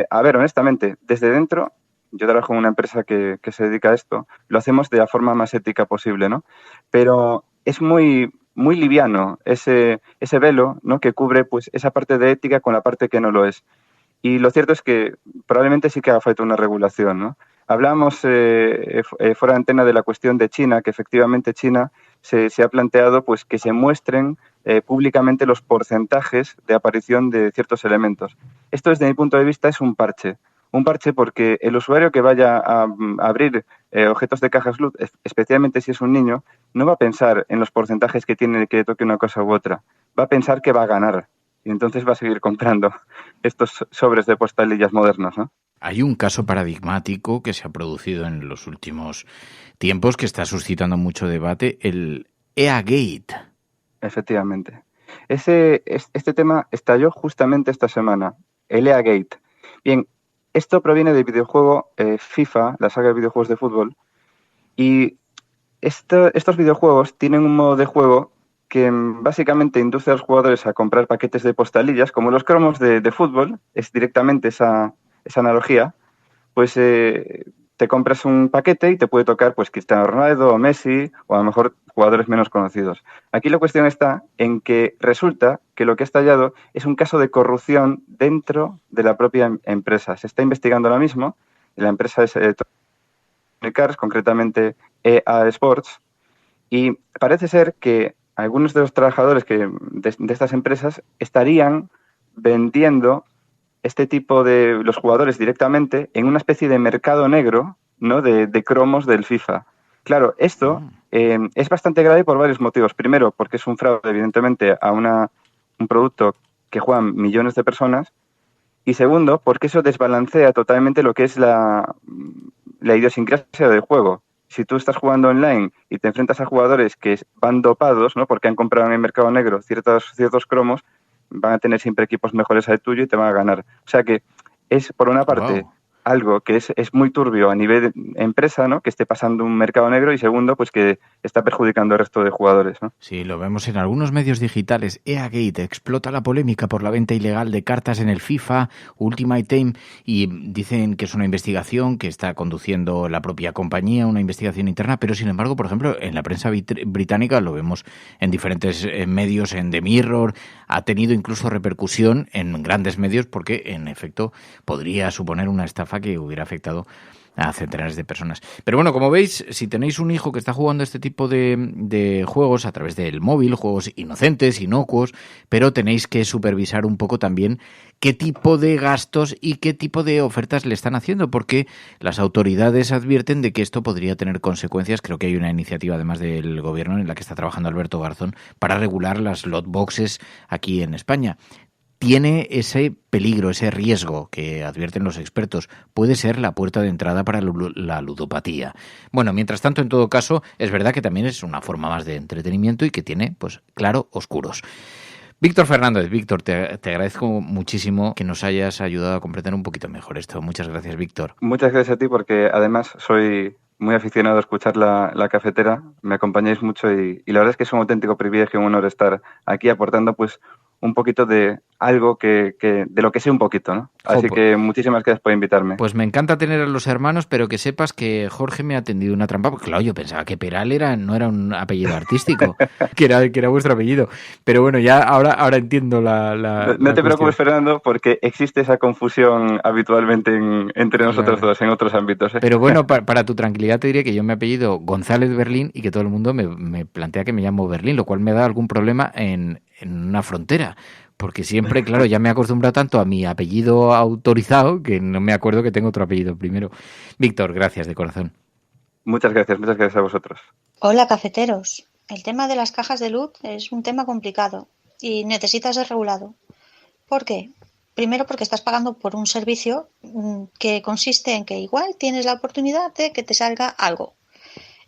a ver, honestamente, desde dentro, yo trabajo en una empresa que se dedica a esto, lo hacemos de la forma más ética posible, ¿no? Pero es muy liviano ese velo, ¿no?, que cubre pues esa parte de ética con la parte que no lo es. Y lo cierto es que probablemente sí que haga falta una regulación, ¿no? Hablamos fuera de antena de la cuestión de China, que efectivamente China se ha planteado pues que se muestren públicamente los porcentajes de aparición de ciertos elementos. Esto, desde mi punto de vista, es un parche. Un parche porque el usuario que vaya a abrir objetos de cajas loot, especialmente si es un niño, no va a pensar en los porcentajes que tiene que toque una cosa u otra. Va a pensar que va a ganar y entonces va a seguir comprando estos sobres de postalillas modernos, ¿no?
Hay un caso paradigmático que se ha producido en los últimos tiempos que está suscitando mucho debate, el EA-Gate.
Efectivamente. Este tema estalló justamente esta semana, el EA-Gate. Bien, esto proviene del videojuego FIFA, la saga de videojuegos de fútbol, y estos videojuegos tienen un modo de juego que básicamente induce a los jugadores a comprar paquetes de postalillas, como los cromos de fútbol, es directamente esa analogía, pues te compras un paquete y te puede tocar pues Cristiano Ronaldo o Messi o a lo mejor jugadores menos conocidos. Aquí la cuestión está en que resulta que lo que ha estallado es un caso de corrupción dentro de la propia empresa. Se está investigando ahora mismo, la empresa es Electronic Arts, concretamente EA Sports, y parece ser que algunos de los trabajadores de estas empresas estarían vendiendo este tipo de los jugadores directamente en una especie de mercado negro, ¿no? de cromos del FIFA. Claro, esto es bastante grave por varios motivos. Primero, porque es un fraude, evidentemente, a un producto que juegan millones de personas. Y segundo, porque eso desbalancea totalmente lo que es la idiosincrasia del juego. Si tú estás jugando online y te enfrentas a jugadores que van dopados, ¿no? Porque han comprado en el mercado negro ciertos cromos, van a tener siempre equipos mejores al tuyo y te van a ganar. O sea que es, por una parte, algo que es muy turbio a nivel de empresa, ¿no? Que esté pasando un mercado negro, y segundo, pues que está perjudicando al resto de jugadores, ¿no?
Sí, lo vemos en algunos medios digitales. EA-Gate explota la polémica por la venta ilegal de cartas en el FIFA Ultimate Team, y dicen que es una investigación que está conduciendo la propia compañía, una investigación interna, pero sin embargo, por ejemplo, en la prensa británica lo vemos en diferentes medios, en The Mirror, ha tenido incluso repercusión en grandes medios porque, en efecto, podría suponer una estafa que hubiera afectado a centenares de personas. Pero bueno, como veis, si tenéis un hijo que está jugando este tipo de juegos a través del móvil, juegos inocentes, inocuos, pero tenéis que supervisar un poco también qué tipo de gastos y qué tipo de ofertas le están haciendo, porque las autoridades advierten de que esto podría tener consecuencias. Creo que hay una iniciativa, además del gobierno, en la que está trabajando Alberto Garzón para regular las lot boxes aquí en España. Tiene ese peligro, ese riesgo que advierten los expertos. Puede ser la puerta de entrada para la ludopatía. Bueno, mientras tanto, en todo caso, es verdad que también es una forma más de entretenimiento y que tiene, pues, claro, oscuros. Víctor Fernández, Víctor, te agradezco muchísimo que nos hayas ayudado a comprender un poquito mejor esto. Muchas gracias, Víctor.
Muchas gracias a ti, porque además soy muy aficionado a escuchar la cafetera. Me acompañáis mucho y la verdad es que es un auténtico privilegio y un honor estar aquí aportando, pues, un poquito de algo de lo que sé un poquito, ¿no? Así que muchísimas gracias por invitarme.
Pues me encanta tener a los hermanos, pero que sepas que Jorge me ha tendido una trampa, porque claro, yo pensaba que Peral no era un apellido artístico, que era vuestro apellido. Pero bueno, ya ahora entiendo
No te preocupes, Fernando, porque existe esa confusión habitualmente entre nosotros dos en otros ámbitos, ¿eh?
Pero bueno, para tu tranquilidad te diré que yo me apellido González Berlín y que todo el mundo me plantea que me llamo Berlín, lo cual me da algún problema en una frontera, porque siempre, claro, ya me he acostumbrado tanto a mi apellido autorizado que no me acuerdo que tengo otro apellido primero. Víctor, gracias de corazón.
Muchas gracias a vosotros.
Hola, cafeteros. El tema de las cajas de luz es un tema complicado y necesita ser regulado. ¿Por qué? Primero, porque estás pagando por un servicio que consiste en que igual tienes la oportunidad de que te salga algo.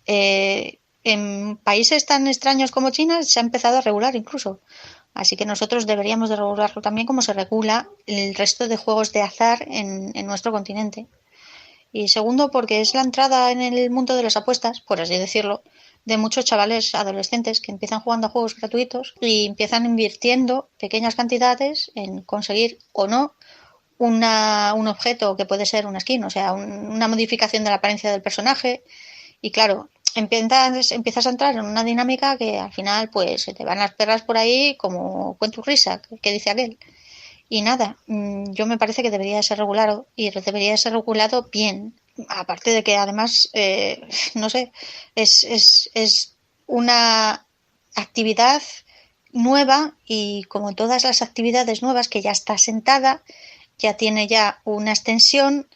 En países tan extraños como China se ha empezado a regular incluso. Así que nosotros deberíamos de regularlo también como se regula el resto de juegos de azar en nuestro continente. Y segundo, porque es la entrada en el mundo de las apuestas, por así decirlo, de muchos chavales adolescentes que empiezan jugando a juegos gratuitos y empiezan invirtiendo pequeñas cantidades en conseguir o no un objeto que puede ser una skin, o sea, una modificación de la apariencia del personaje. Y claro, empiezas a entrar en una dinámica que al final pues se te van las perras por ahí como cuento risa, que dice aquel. Y nada, yo me parece que debería ser regulado y debería ser regulado bien. Aparte de que además, no sé, es una actividad nueva y como todas las actividades nuevas que ya está sentada, ya tiene ya una extensión,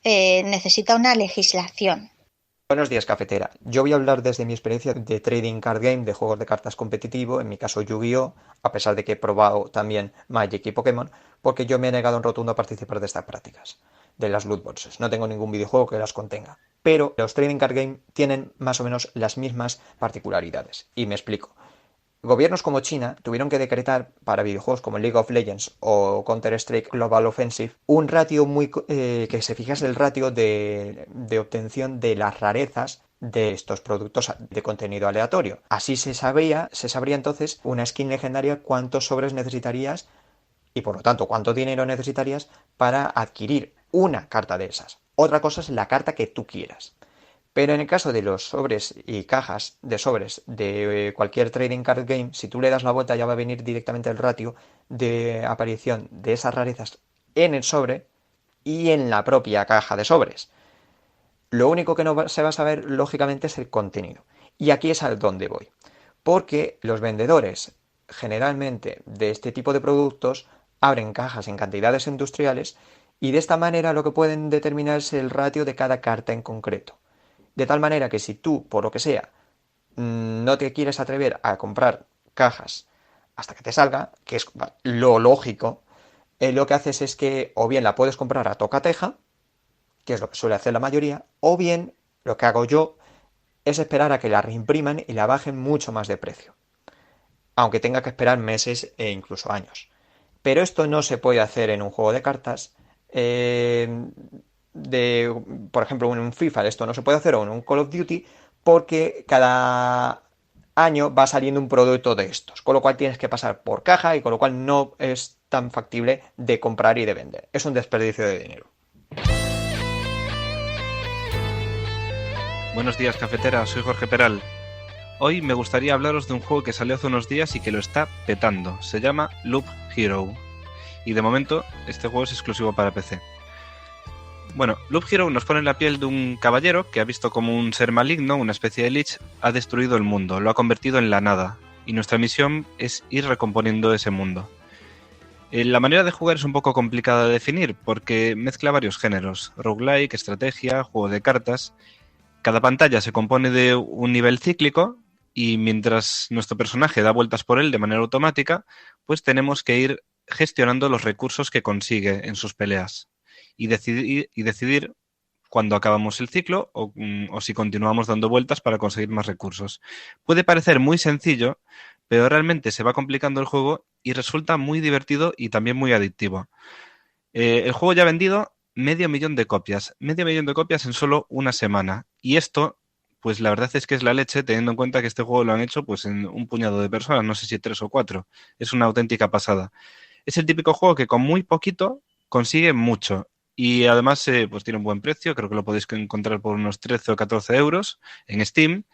necesita una legislación.
Buenos días, cafetera. Yo voy a hablar desde mi experiencia de trading card game, de juegos de cartas competitivo, en mi caso Yu-Gi-Oh!, a pesar de que he probado también Magic y Pokémon, porque yo me he negado en rotundo a participar de estas prácticas. de las loot boxes. No tengo ningún videojuego que las contenga. Pero los trading card game tienen más o menos las mismas particularidades. Y me explico. Gobiernos como China tuvieron que decretar para videojuegos como League of Legends o Counter-Strike Global Offensive un ratio que se fijase el ratio de obtención de las rarezas de estos productos de contenido aleatorio. Así se sabría entonces una skin legendaria cuántos sobres necesitarías y por lo tanto cuánto dinero necesitarías para adquirir una carta de esas. Otra cosa es la carta que tú quieras. Pero en el caso de los sobres y cajas de sobres de cualquier trading card game, si tú le das la vuelta ya va a venir directamente el ratio de aparición de esas rarezas en el sobre y en la propia caja de sobres. Lo único que no se va a saber, lógicamente, es el contenido. Y aquí es a donde voy. Porque los vendedores, generalmente, de este tipo de productos, abren cajas en cantidades industriales y de esta manera lo que pueden determinar es el ratio de cada carta en concreto. De tal manera que si tú, por lo que sea, no te quieres atrever a comprar cajas hasta que te salga, que es lo lógico, lo que haces es que o bien la puedes comprar a tocateja, que es lo que suele hacer la mayoría, o bien lo que hago yo es esperar a que la reimpriman y la bajen mucho más de precio, aunque tenga que esperar meses e incluso años. Pero esto no se puede hacer en un juego de cartas. Por ejemplo, en un FIFA esto no se puede hacer, o en un Call of Duty, porque cada año va saliendo un producto de estos, con lo cual tienes que pasar por caja y con lo cual no es tan factible de comprar y de vender. Es un desperdicio de dinero.
Buenos días, cafetera, soy Jorge Peral. Hoy me gustaría hablaros de un juego que salió hace unos días y que lo está petando. Se llama Loop Hero. Y de momento, este juego es exclusivo para PC. Bueno, Loop Hero nos pone en la piel de un caballero que ha visto como un ser maligno, una especie de lich, ha destruido el mundo, lo ha convertido en la nada. Y nuestra misión es ir recomponiendo ese mundo. La manera de jugar es un poco complicada de definir porque mezcla varios géneros. Roguelike, estrategia, juego de cartas. Cada pantalla se compone de un nivel cíclico y mientras nuestro personaje da vueltas por él de manera automática, pues tenemos que ir gestionando los recursos que consigue en sus peleas y decidir cuándo acabamos el ciclo o si continuamos dando vueltas para conseguir más recursos. Puede parecer muy sencillo, pero realmente se va complicando el juego y resulta muy divertido y también muy adictivo. El juego ya ha vendido 500.000 de copias. 500.000 de copias en solo una semana. Y esto, pues la verdad es que es la leche, teniendo en cuenta que este juego lo han hecho pues en un puñado de personas, no sé si 3 o 4. Es una auténtica pasada. Es el típico juego que con muy poquito consigue mucho. Y además pues tiene un buen precio, creo que lo podéis encontrar por unos 13 o 14 euros en Steam.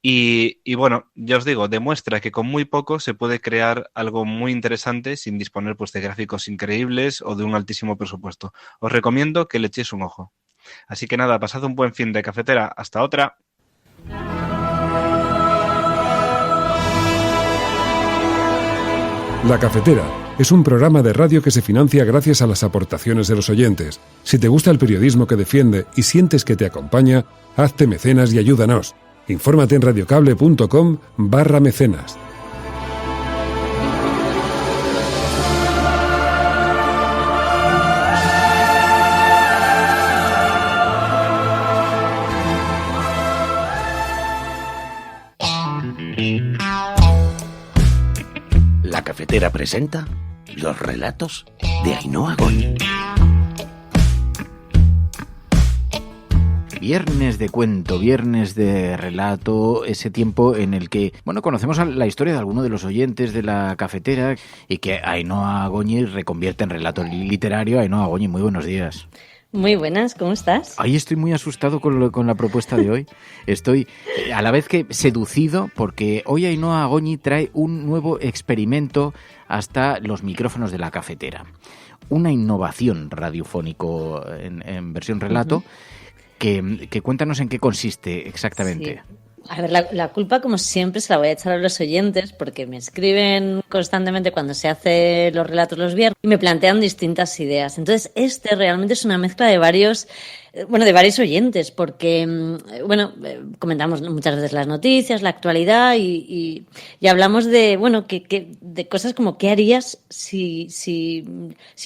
Y bueno, ya os digo, demuestra que con muy poco se puede crear algo muy interesante sin disponer pues de gráficos increíbles o de un altísimo presupuesto. Os recomiendo que le echéis un ojo. Así que nada, pasad un buen fin de cafetera. Hasta otra.
La Cafetera es un programa de radio que se financia gracias a las aportaciones de los oyentes. Si te gusta el periodismo que defiende y sientes que te acompaña, hazte mecenas y ayúdanos. Infórmate en radiocable.com/mecenas.
La Cafetera presenta los relatos de Ainhoa Goñi.
Viernes de cuento, viernes de relato, ese tiempo en el que, bueno, conocemos la historia de alguno de los oyentes de la cafetera y que Ainhoa Goñi reconvierte en relato literario. Ainhoa Goñi, muy buenos días.
Muy buenas, ¿cómo estás?
Ahí estoy muy asustado con la propuesta de hoy. Estoy a la vez que seducido porque hoy Ainhoa Goñi trae un nuevo experimento hasta los micrófonos de la cafetera. Una innovación radiofónico en versión relato. Que cuéntanos en qué consiste exactamente.
Sí. A ver, la culpa, como siempre, se la voy a echar a los oyentes porque me escriben constantemente cuando se hacen los relatos los viernes y me plantean distintas ideas. Entonces, realmente es una mezcla de varios bueno, de varios oyentes, porque, bueno, comentamos muchas veces las noticias, la actualidad y hablamos de, bueno, de cosas como qué harías si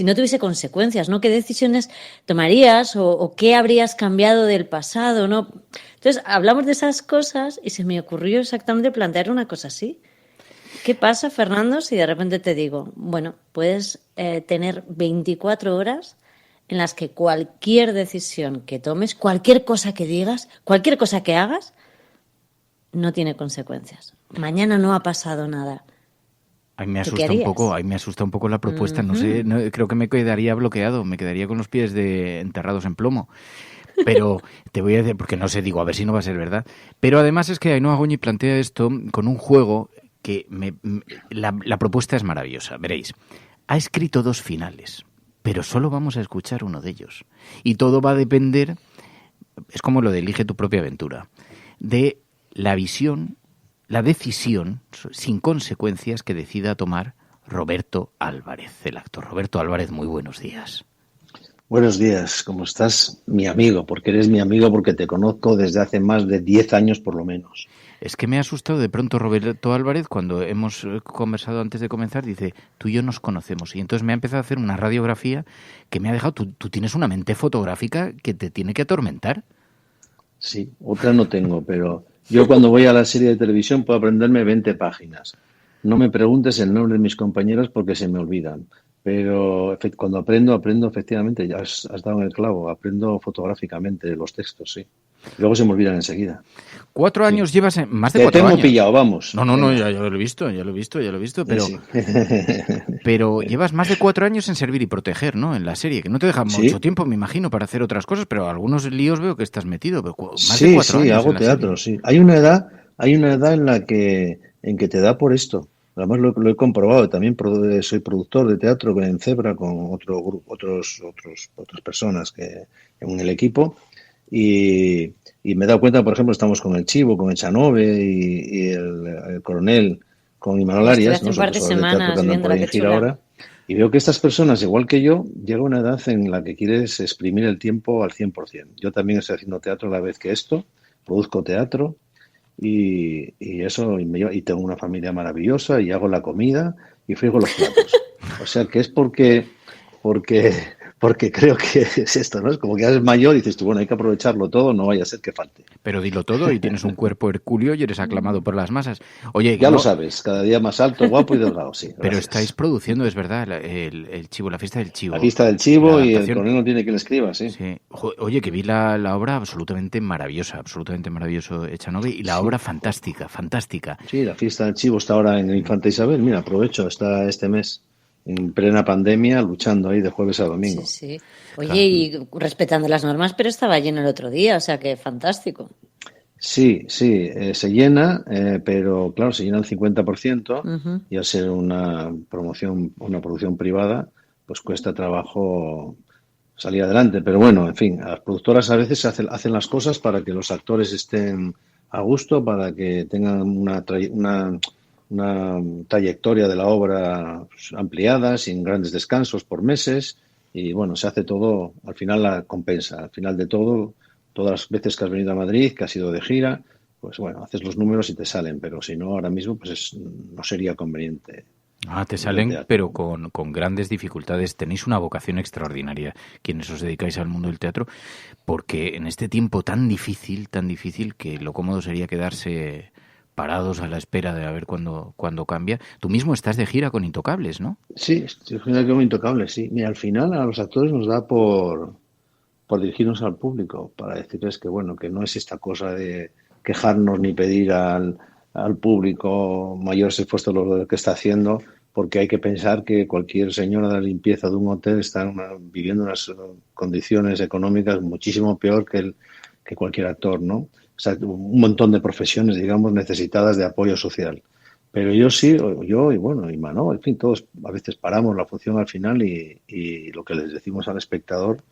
no tuviese consecuencias, ¿no? ¿Qué decisiones tomarías o qué habrías cambiado del pasado, ¿no? Entonces, hablamos de esas cosas y se me ocurrió exactamente plantear una cosa así. ¿Qué pasa, Fernando, si de repente te digo, bueno, puedes tener 24 horas en las que cualquier decisión que tomes, cualquier cosa que digas, cualquier cosa que hagas, no tiene consecuencias? Mañana no ha pasado nada.
Ahí me asusta un poco la propuesta. No sé, creo que me quedaría bloqueado, me quedaría con los pies enterrados en plomo. Pero te voy a decir, porque no sé, digo, a ver si no va a ser verdad. Pero además es que Ainhoa Goñi plantea esto con un juego que la propuesta es maravillosa. Veréis, ha escrito 2 finales, pero solo vamos a escuchar uno de ellos. Y todo va a depender, es como lo de elige tu propia aventura, de la decisión sin consecuencias que decida tomar Roberto Álvarez, el actor. Roberto Álvarez, muy buenos días.
Buenos días, ¿cómo estás? Mi amigo, porque eres mi amigo, porque te conozco desde hace más de 10 años por lo menos.
Es que me ha asustado de pronto Roberto Álvarez cuando hemos conversado antes de comenzar, dice, tú y yo nos conocemos. Y entonces me ha empezado a hacer una radiografía que me ha dejado, tú tienes una mente fotográfica que te tiene que atormentar.
Sí, otra no tengo, pero yo cuando voy a la serie de televisión puedo aprenderme 20 páginas. No me preguntes el nombre de mis compañeros porque se me olvidan. Pero cuando aprendo efectivamente, ya has dado en el clavo, aprendo fotográficamente los textos, sí. Luego se me olvidan enseguida.
4 años llevas, más de 4 años.
Te tengo pillado, vamos.
No, ya lo he visto, pero, sí. Pero llevas más de 4 años en servir y proteger, ¿no? En la serie, que no te deja mucho tiempo, me imagino, para hacer otras cosas, pero algunos líos veo que estás metido. Pero más de 4 años
hago teatro, sí. Hay una edad en la que te da por esto. Además lo he comprobado. También soy productor de teatro en Zebra con otras personas que en el equipo. Y me he dado cuenta, por ejemplo, estamos con el Chivo, con Echanove y el Coronel, con Imanol Arias, ¿no?
Un par de semanas viendo la gira ahora.
Y veo que estas personas, igual que yo, llega una edad en la que quieres exprimir el tiempo al 100%. Yo también estoy haciendo teatro a la vez que esto, produzco teatro y eso, y tengo una familia maravillosa y hago la comida y friego los platos. O sea que es porque creo que es esto, ¿no? Es como que eres mayor y dices tú, bueno, hay que aprovecharlo todo, no vaya a ser que falte.
Pero dilo todo y tienes un cuerpo hercúleo y eres aclamado por las masas. Oye,
ya lo sabes, cada día más alto, guapo y delgado, sí.
Pero estáis produciendo, es verdad, el Chivo, la fiesta del Chivo.
La fiesta del Chivo y el Coronel no tiene quien escriba, sí.
Oye, que vi la obra absolutamente maravilloso, Echanove, y la obra fantástica.
Sí, la fiesta del Chivo está ahora en el Infanta Isabel, mira, aprovecho, está este mes. En plena pandemia, luchando ahí de jueves a domingo.
Sí. Oye, claro. Y respetando las normas, pero estaba lleno el otro día, o sea que fantástico.
Sí, se llena, pero claro, se llena el 50%, y al ser una producción privada, pues cuesta trabajo salir adelante. Pero bueno, en fin, las productoras a veces hacen las cosas para que los actores estén a gusto, para que tengan una trayectoria de la obra ampliada, sin grandes descansos por meses, y bueno, se hace todo, al final la compensa, al final de todo, todas las veces que has venido a Madrid, que has ido de gira, pues bueno, haces los números y te salen, pero si no, ahora mismo pues no sería conveniente.
Te salen, pero con grandes dificultades. Tenéis una vocación extraordinaria, quienes os dedicáis al mundo del teatro, porque en este tiempo tan difícil, que lo cómodo sería quedarse parados a la espera de a ver cuándo cambia. Tú mismo estás de gira con Intocables, ¿no?
Sí, estoy de gira con Intocables, sí. Mira, al final a los actores nos da por dirigirnos al público, para decirles que bueno, que no es esta cosa de quejarnos ni pedir al público mayores esfuerzos lo que está haciendo, porque hay que pensar que cualquier señora de la limpieza de un hotel está viviendo unas condiciones económicas muchísimo peor que cualquier actor, ¿no? O sea, un montón de profesiones, digamos, necesitadas de apoyo social. Pero yo y bueno, y Manolo, en fin, todos a veces paramos la función al final y lo que les decimos al espectador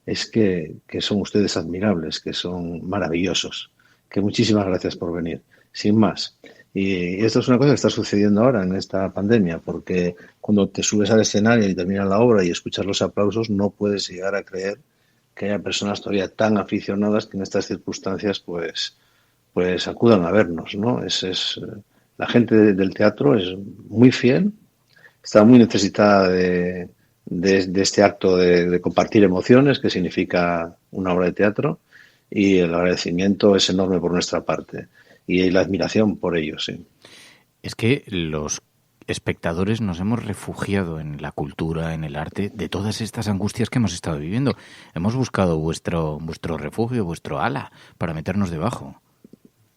es que son ustedes admirables, que son maravillosos, que muchísimas gracias por venir, sin más. Y esto es una cosa que está sucediendo ahora en esta pandemia, porque cuando te subes al escenario y terminas la obra y escuchas los aplausos, no puedes llegar a creer que haya personas todavía tan aficionadas que en estas circunstancias pues acudan a vernos, ¿no? La gente del teatro es muy fiel, está muy necesitada de este acto de compartir emociones que significa una obra de teatro, y el agradecimiento es enorme por nuestra parte y la admiración por ellos, sí.
Es que los espectadores nos hemos refugiado en la cultura, en el arte, de todas estas angustias que hemos estado viviendo. Hemos buscado vuestro refugio, vuestro ala, para meternos debajo.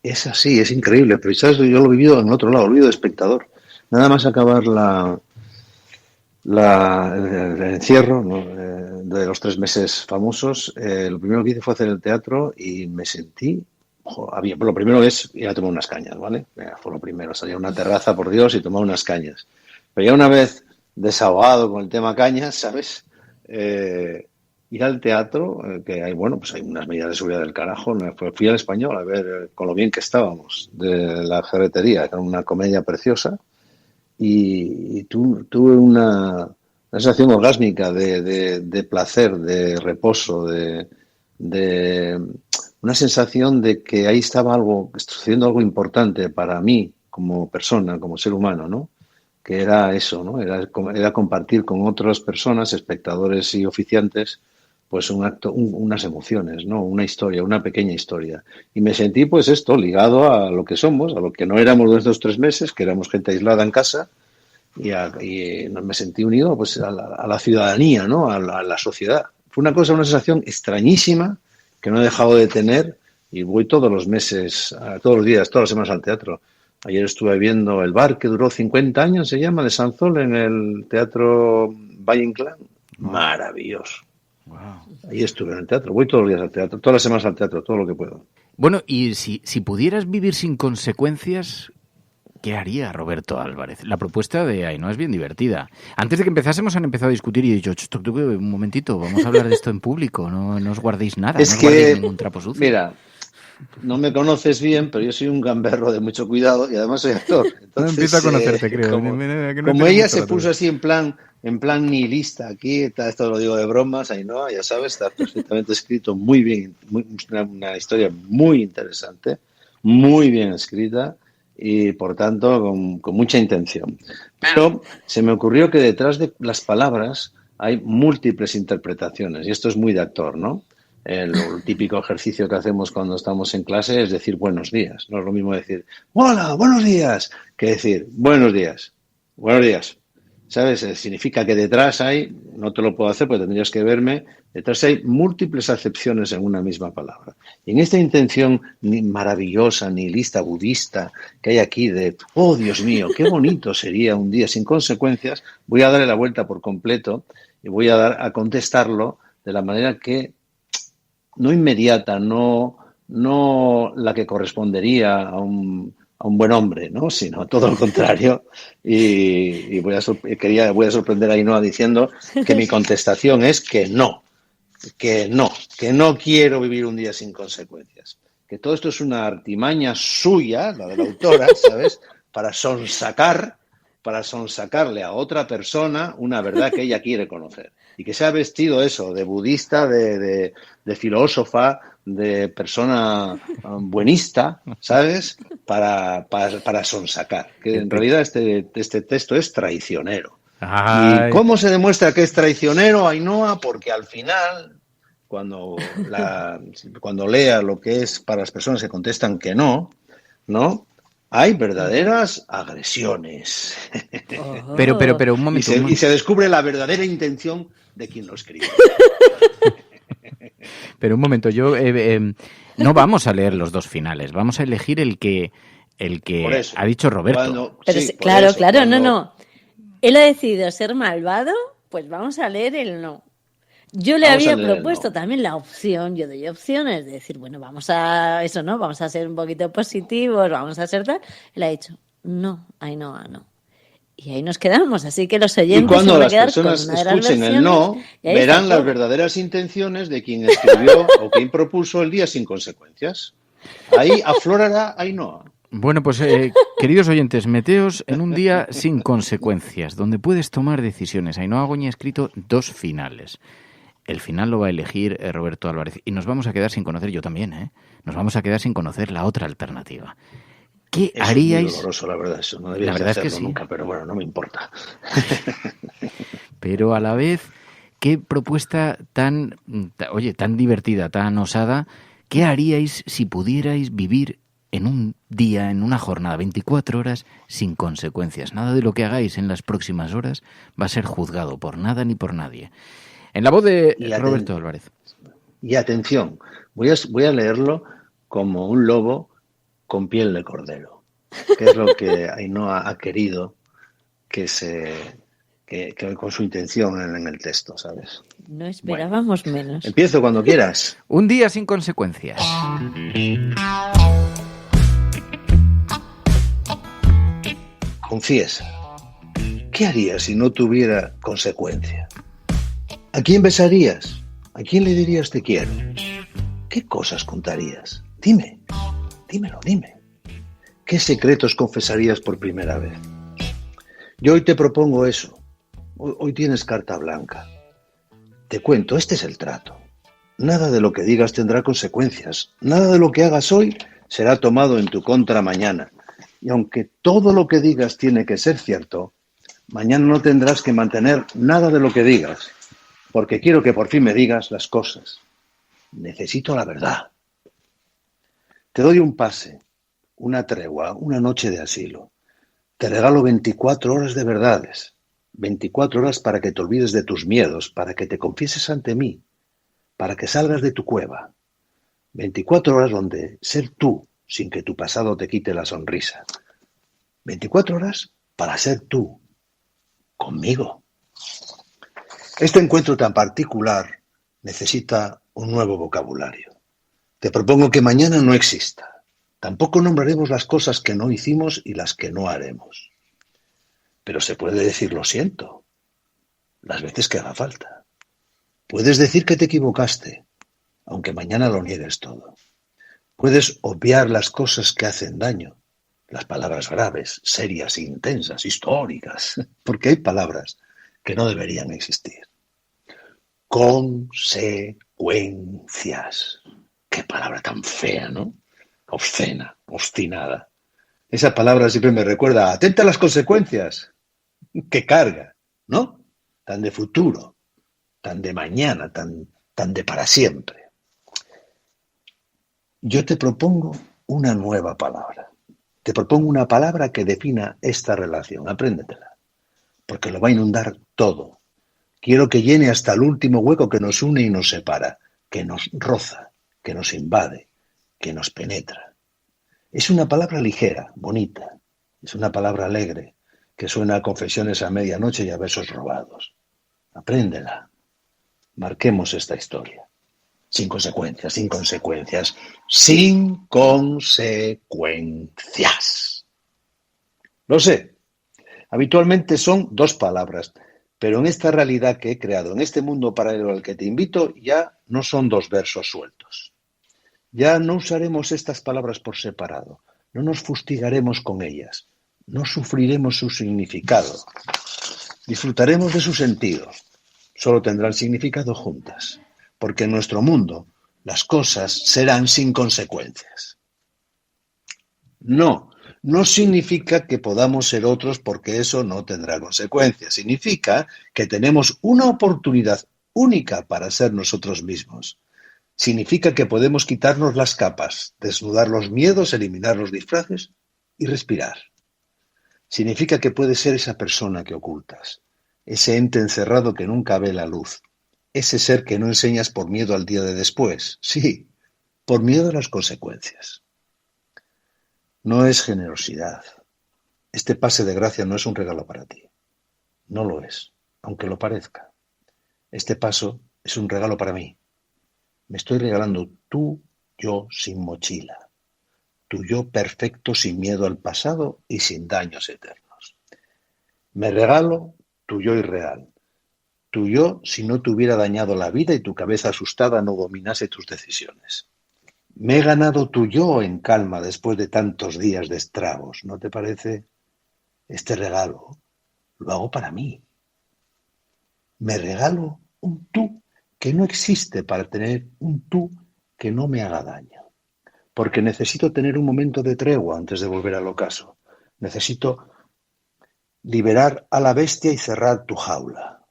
Es así, es increíble, pero ¿sabes? Yo lo he vivido en otro lado, lo he vivido de espectador. Nada más acabar el encierro, ¿no? De los 3 meses famosos, lo primero que hice fue hacer el teatro y me sentí... lo primero es ir a tomar unas cañas, ¿vale? Fue lo primero, salir a una terraza, por Dios, y tomar unas cañas. Pero ya una vez desahogado con el tema cañas, ¿sabes? Ir al teatro, que hay, bueno, pues hay unas medidas de seguridad del carajo. Fui al Español a ver con lo bien que estábamos de La Ferretería, que era una comedia preciosa, y tuve una sensación orgásmica de placer, de reposo, de una sensación de que ahí estaba sucediendo algo importante para mí como persona, como ser humano, ¿no? Que era eso, ¿no? Era compartir con otras personas, espectadores y oficiantes, pues un acto, unas emociones, ¿no? Una historia, una pequeña historia. Y me sentí, pues esto, ligado a lo que somos, a lo que no éramos de estos 3 meses, que éramos gente aislada en casa, y me sentí unido, pues, a la ciudadanía, ¿no? A la sociedad. Fue una sensación extrañísima, que no he dejado de tener, y voy todos los meses, todos los días, todas las semanas al teatro. Ayer estuve viendo El bar, que duró 50 años, se llama, de Sanzol, en el Teatro Valle Inclán. Maravilloso. Wow. Ahí estuve en el teatro, voy todos los días al teatro, todas las semanas al teatro, todo lo que puedo.
Bueno, y si pudieras vivir sin consecuencias, ¿qué haría Roberto Álvarez? La propuesta de Ainhoa es bien divertida. Antes de que empezásemos han empezado a discutir y he dicho, un momentito, vamos a hablar de esto en público, no os guardéis nada,
es
no os
que,
guardéis ningún trapo sucio.
Mira, no me conoces bien, pero yo soy un gamberro de mucho cuidado y además soy actor. Entonces,
no empiezo a conocerte, creo.
Como ella se puso así en plan nihilista aquí, esto lo digo de bromas, Ainhoa, ya sabes, está perfectamente escrito, muy bien, una historia muy interesante, muy bien escrita, y por tanto con mucha intención. Pero se me ocurrió que detrás de las palabras hay múltiples interpretaciones, y esto es muy de actor, ¿no? El típico ejercicio que hacemos cuando estamos en clase es decir buenos días. No es lo mismo decir hola, buenos días, que decir buenos días, buenos días. ¿Sabes? Significa que detrás hay, no te lo puedo hacer porque tendrías que verme, detrás hay múltiples acepciones en una misma palabra. Y en esta intención maravillosa, nihilista, budista, que hay aquí de, oh Dios mío, qué bonito sería un día sin consecuencias, voy a darle la vuelta por completo y voy a contestarlo de la manera que no inmediata, no la que correspondería a un buen hombre, ¿no? Sino todo lo contrario. Y voy a sorprender a Ainhoa diciendo que mi contestación es que no quiero vivir un día sin consecuencias. Que todo esto es una artimaña suya, la de la autora, ¿sabes? Para sonsacarle a otra persona una verdad que ella quiere conocer. Y que se ha vestido eso, de budista, de filósofa, de persona buenista, ¿sabes? Para sonsacar. Que en realidad este texto es traicionero. Ay. ¿Y cómo se demuestra que es traicionero, Ainhoa? Porque al final, cuando lea lo que es para las personas que contestan que no, hay verdaderas agresiones.
Pero un momento.
Y se descubre la verdadera intención de quien lo escribe.
Pero un momento, yo no vamos a leer los 2 finales, vamos a elegir el que ha dicho Roberto.
Claro, no. Él ha decidido ser malvado, pues vamos a leer el no. Yo le había propuesto también la opción, yo doy opciones de decir, bueno, vamos a eso, ¿no? Vamos a ser un poquito positivos, vamos a ser tal. Él ha dicho, no, Ainhoa, no. Y ahí nos quedamos, así que los oyentes...
Y cuando las personas escuchen el no, verán las verdaderas intenciones de quien escribió o quien propuso el día sin consecuencias. Ahí aflorará Ainhoa.
Bueno, pues queridos oyentes, meteos en un día sin consecuencias, donde puedes tomar decisiones. Ainhoa Goñi ha escrito 2 finales. el final lo va a elegir Roberto Álvarez. Y nos vamos a quedar sin conocer, yo también, nos vamos a quedar sin conocer la otra alternativa. ¿Qué haríais?
Es muy doloroso, la verdad, eso. No debías hacerlo nunca, pero bueno, no me importa.
Pero a la vez, qué propuesta tan divertida, tan osada. ¿Qué haríais si pudierais vivir en un día, en una jornada, 24 horas, sin consecuencias? Nada de lo que hagáis en las próximas horas va a ser juzgado por nada ni por nadie. En la voz de Roberto Álvarez.
Y atención, voy a leerlo como un lobo con piel de cordero, que es lo que Ainhoa ha querido que con su intención en el texto, ¿sabes?
No esperábamos menos.
Empiezo cuando quieras.
Un día sin consecuencias.
Confiesa, ¿qué harías si no tuviera consecuencia? ¿A quién besarías? ¿A quién le dirías te quiero? ¿Qué cosas contarías? Dime. ¿Qué secretos confesarías por primera vez? Yo hoy te propongo eso. Hoy tienes carta blanca. Te cuento, este es el trato. Nada de lo que digas tendrá consecuencias. Nada de lo que hagas hoy será tomado en tu contra mañana. Y aunque todo lo que digas tiene que ser cierto, mañana no tendrás que mantener nada de lo que digas, porque quiero que por fin me digas las cosas. Necesito la verdad. Te doy un pase, una tregua, una noche de asilo. Te regalo 24 horas de verdades, 24 horas para que te olvides de tus miedos, para que te confieses ante mí, para que salgas de tu cueva. 24 horas donde ser tú, sin que tu pasado te quite la sonrisa. 24 horas para ser tú, conmigo. Este encuentro tan particular necesita un nuevo vocabulario. Te propongo que mañana no exista. Tampoco nombraremos las cosas que no hicimos y las que no haremos. Pero se puede decir lo siento, las veces que haga falta. Puedes decir que te equivocaste, aunque mañana lo niegues todo. Puedes obviar las cosas que hacen daño, las palabras graves, serias, intensas, históricas, porque hay palabras que no deberían existir. Consecuencias. Qué palabra tan fea, ¿no? Obscena, obstinada. Esa palabra siempre me recuerda, atenta a las consecuencias. Qué carga, ¿no? Tan de futuro, tan de mañana, tan de para siempre. Yo te propongo una nueva palabra. Te propongo una palabra que defina esta relación. Apréndetela, porque lo va a inundar todo. Quiero que llene hasta el último hueco que nos une y nos separa, que nos roza, que nos invade, que nos penetra. Es una palabra ligera, bonita. Es una palabra alegre, que suena a confesiones a medianoche y a besos robados. Apréndela. Marquemos esta historia. Sin consecuencias, sin consecuencias, sin consecuencias. Lo sé. Habitualmente son dos palabras, pero en esta realidad que he creado, en este mundo paralelo al que te invito, ya no son dos versos sueltos. Ya no usaremos estas palabras por separado, no nos fustigaremos con ellas, no sufriremos su significado, disfrutaremos de su sentido, solo tendrán significado juntas, porque en nuestro mundo las cosas serán sin consecuencias. No significa que podamos ser otros porque eso no tendrá consecuencias, significa que tenemos una oportunidad única para ser nosotros mismos. Significa que podemos quitarnos las capas, desnudar los miedos, eliminar los disfraces y respirar. Significa que puedes ser esa persona que ocultas, ese ente encerrado que nunca ve la luz, ese ser que no enseñas por miedo al día de después. Sí, por miedo a las consecuencias. No es generosidad. Este pase de gracia no es un regalo para ti. No lo es, aunque lo parezca. Este paso es un regalo para mí. Me estoy regalando tu yo sin mochila, tu yo perfecto sin miedo al pasado y sin daños eternos. Me regalo tu yo irreal, tu yo si no te hubiera dañado la vida y tu cabeza asustada no dominase tus decisiones. Me he ganado tu yo en calma después de tantos días de estragos, ¿no te parece? Este regalo lo hago para mí. Me regalo un tú que no existe para tener un tú que no me haga daño. Porque necesito tener un momento de tregua antes de volver al ocaso. Necesito liberar a la bestia y cerrar tu jaula.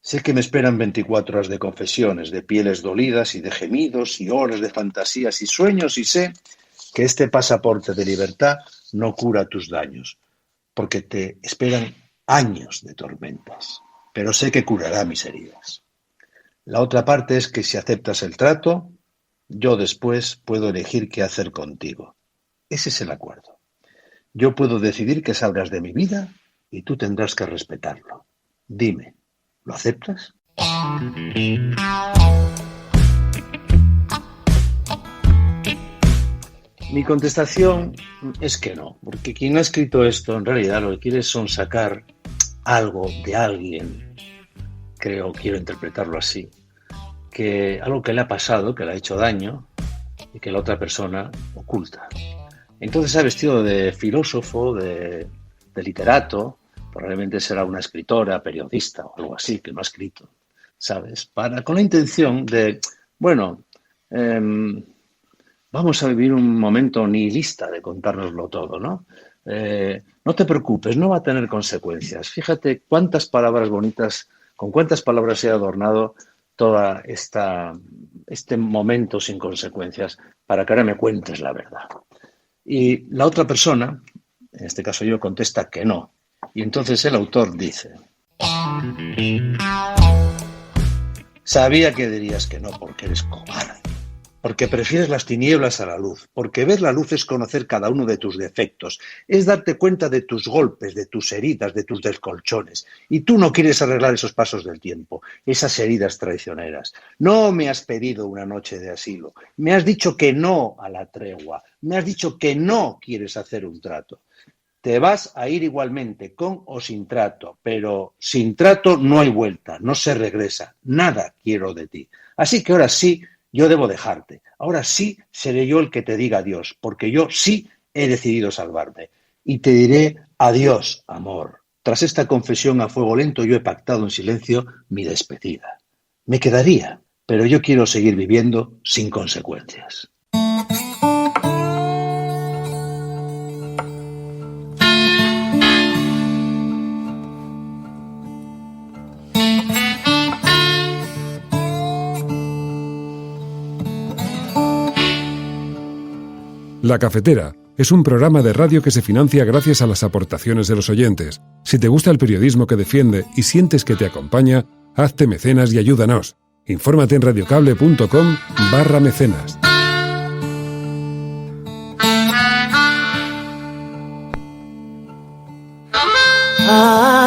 Sé que me esperan 24 horas de confesiones, de pieles dolidas y de gemidos y horas de fantasías y sueños, y sé que este pasaporte de libertad no cura tus daños, porque te esperan años de tormentas, pero sé que curará mis heridas. La otra parte es que si aceptas el trato, yo después puedo elegir qué hacer contigo. Ese es el acuerdo. Yo puedo decidir que salgas de mi vida y tú tendrás que respetarlo. Dime, ¿lo aceptas? Mi contestación es que no, porque quien ha escrito esto en realidad lo que quiere es sonsacar algo de alguien, quiero interpretarlo así, que algo que le ha pasado, que le ha hecho daño y que la otra persona oculta. Entonces se ha vestido de filósofo, de literato, probablemente será una escritora, periodista o algo así, que no ha escrito, ¿sabes? Con la intención de, vamos a vivir un momento nihilista de contárnoslo todo, ¿no? No te preocupes, no va a tener consecuencias. Fíjate cuántas palabras bonitas, con cuántas palabras se ha adornado toda este momento sin consecuencias, para que ahora me cuentes la verdad. Y la otra persona, en este caso yo, contesta que no. Y entonces el autor dice: sabía que dirías que no porque eres cobarde, porque prefieres las tinieblas a la luz, porque ver la luz es conocer cada uno de tus defectos, es darte cuenta de tus golpes, de tus heridas, de tus descolchones. Y tú no quieres arreglar esos pasos del tiempo, esas heridas traicioneras. No me has pedido una noche de asilo, me has dicho que no a la tregua, me has dicho que no quieres hacer un trato. Te vas a ir igualmente, con o sin trato, pero sin trato no hay vuelta, no se regresa, nada quiero de ti. Así que ahora sí, yo debo dejarte. Ahora sí seré yo el que te diga adiós, porque yo sí he decidido salvarme. Y te diré adiós, amor. Tras esta confesión a fuego lento, yo he pactado en silencio mi despedida. Me quedaría, pero yo quiero seguir viviendo sin consecuencias.
La Cafetera es un programa de radio que se financia gracias a las aportaciones de los oyentes. Si te gusta el periodismo que defiende y sientes que te acompaña, hazte mecenas y ayúdanos. Infórmate en radiocable.com/mecenas.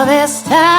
This time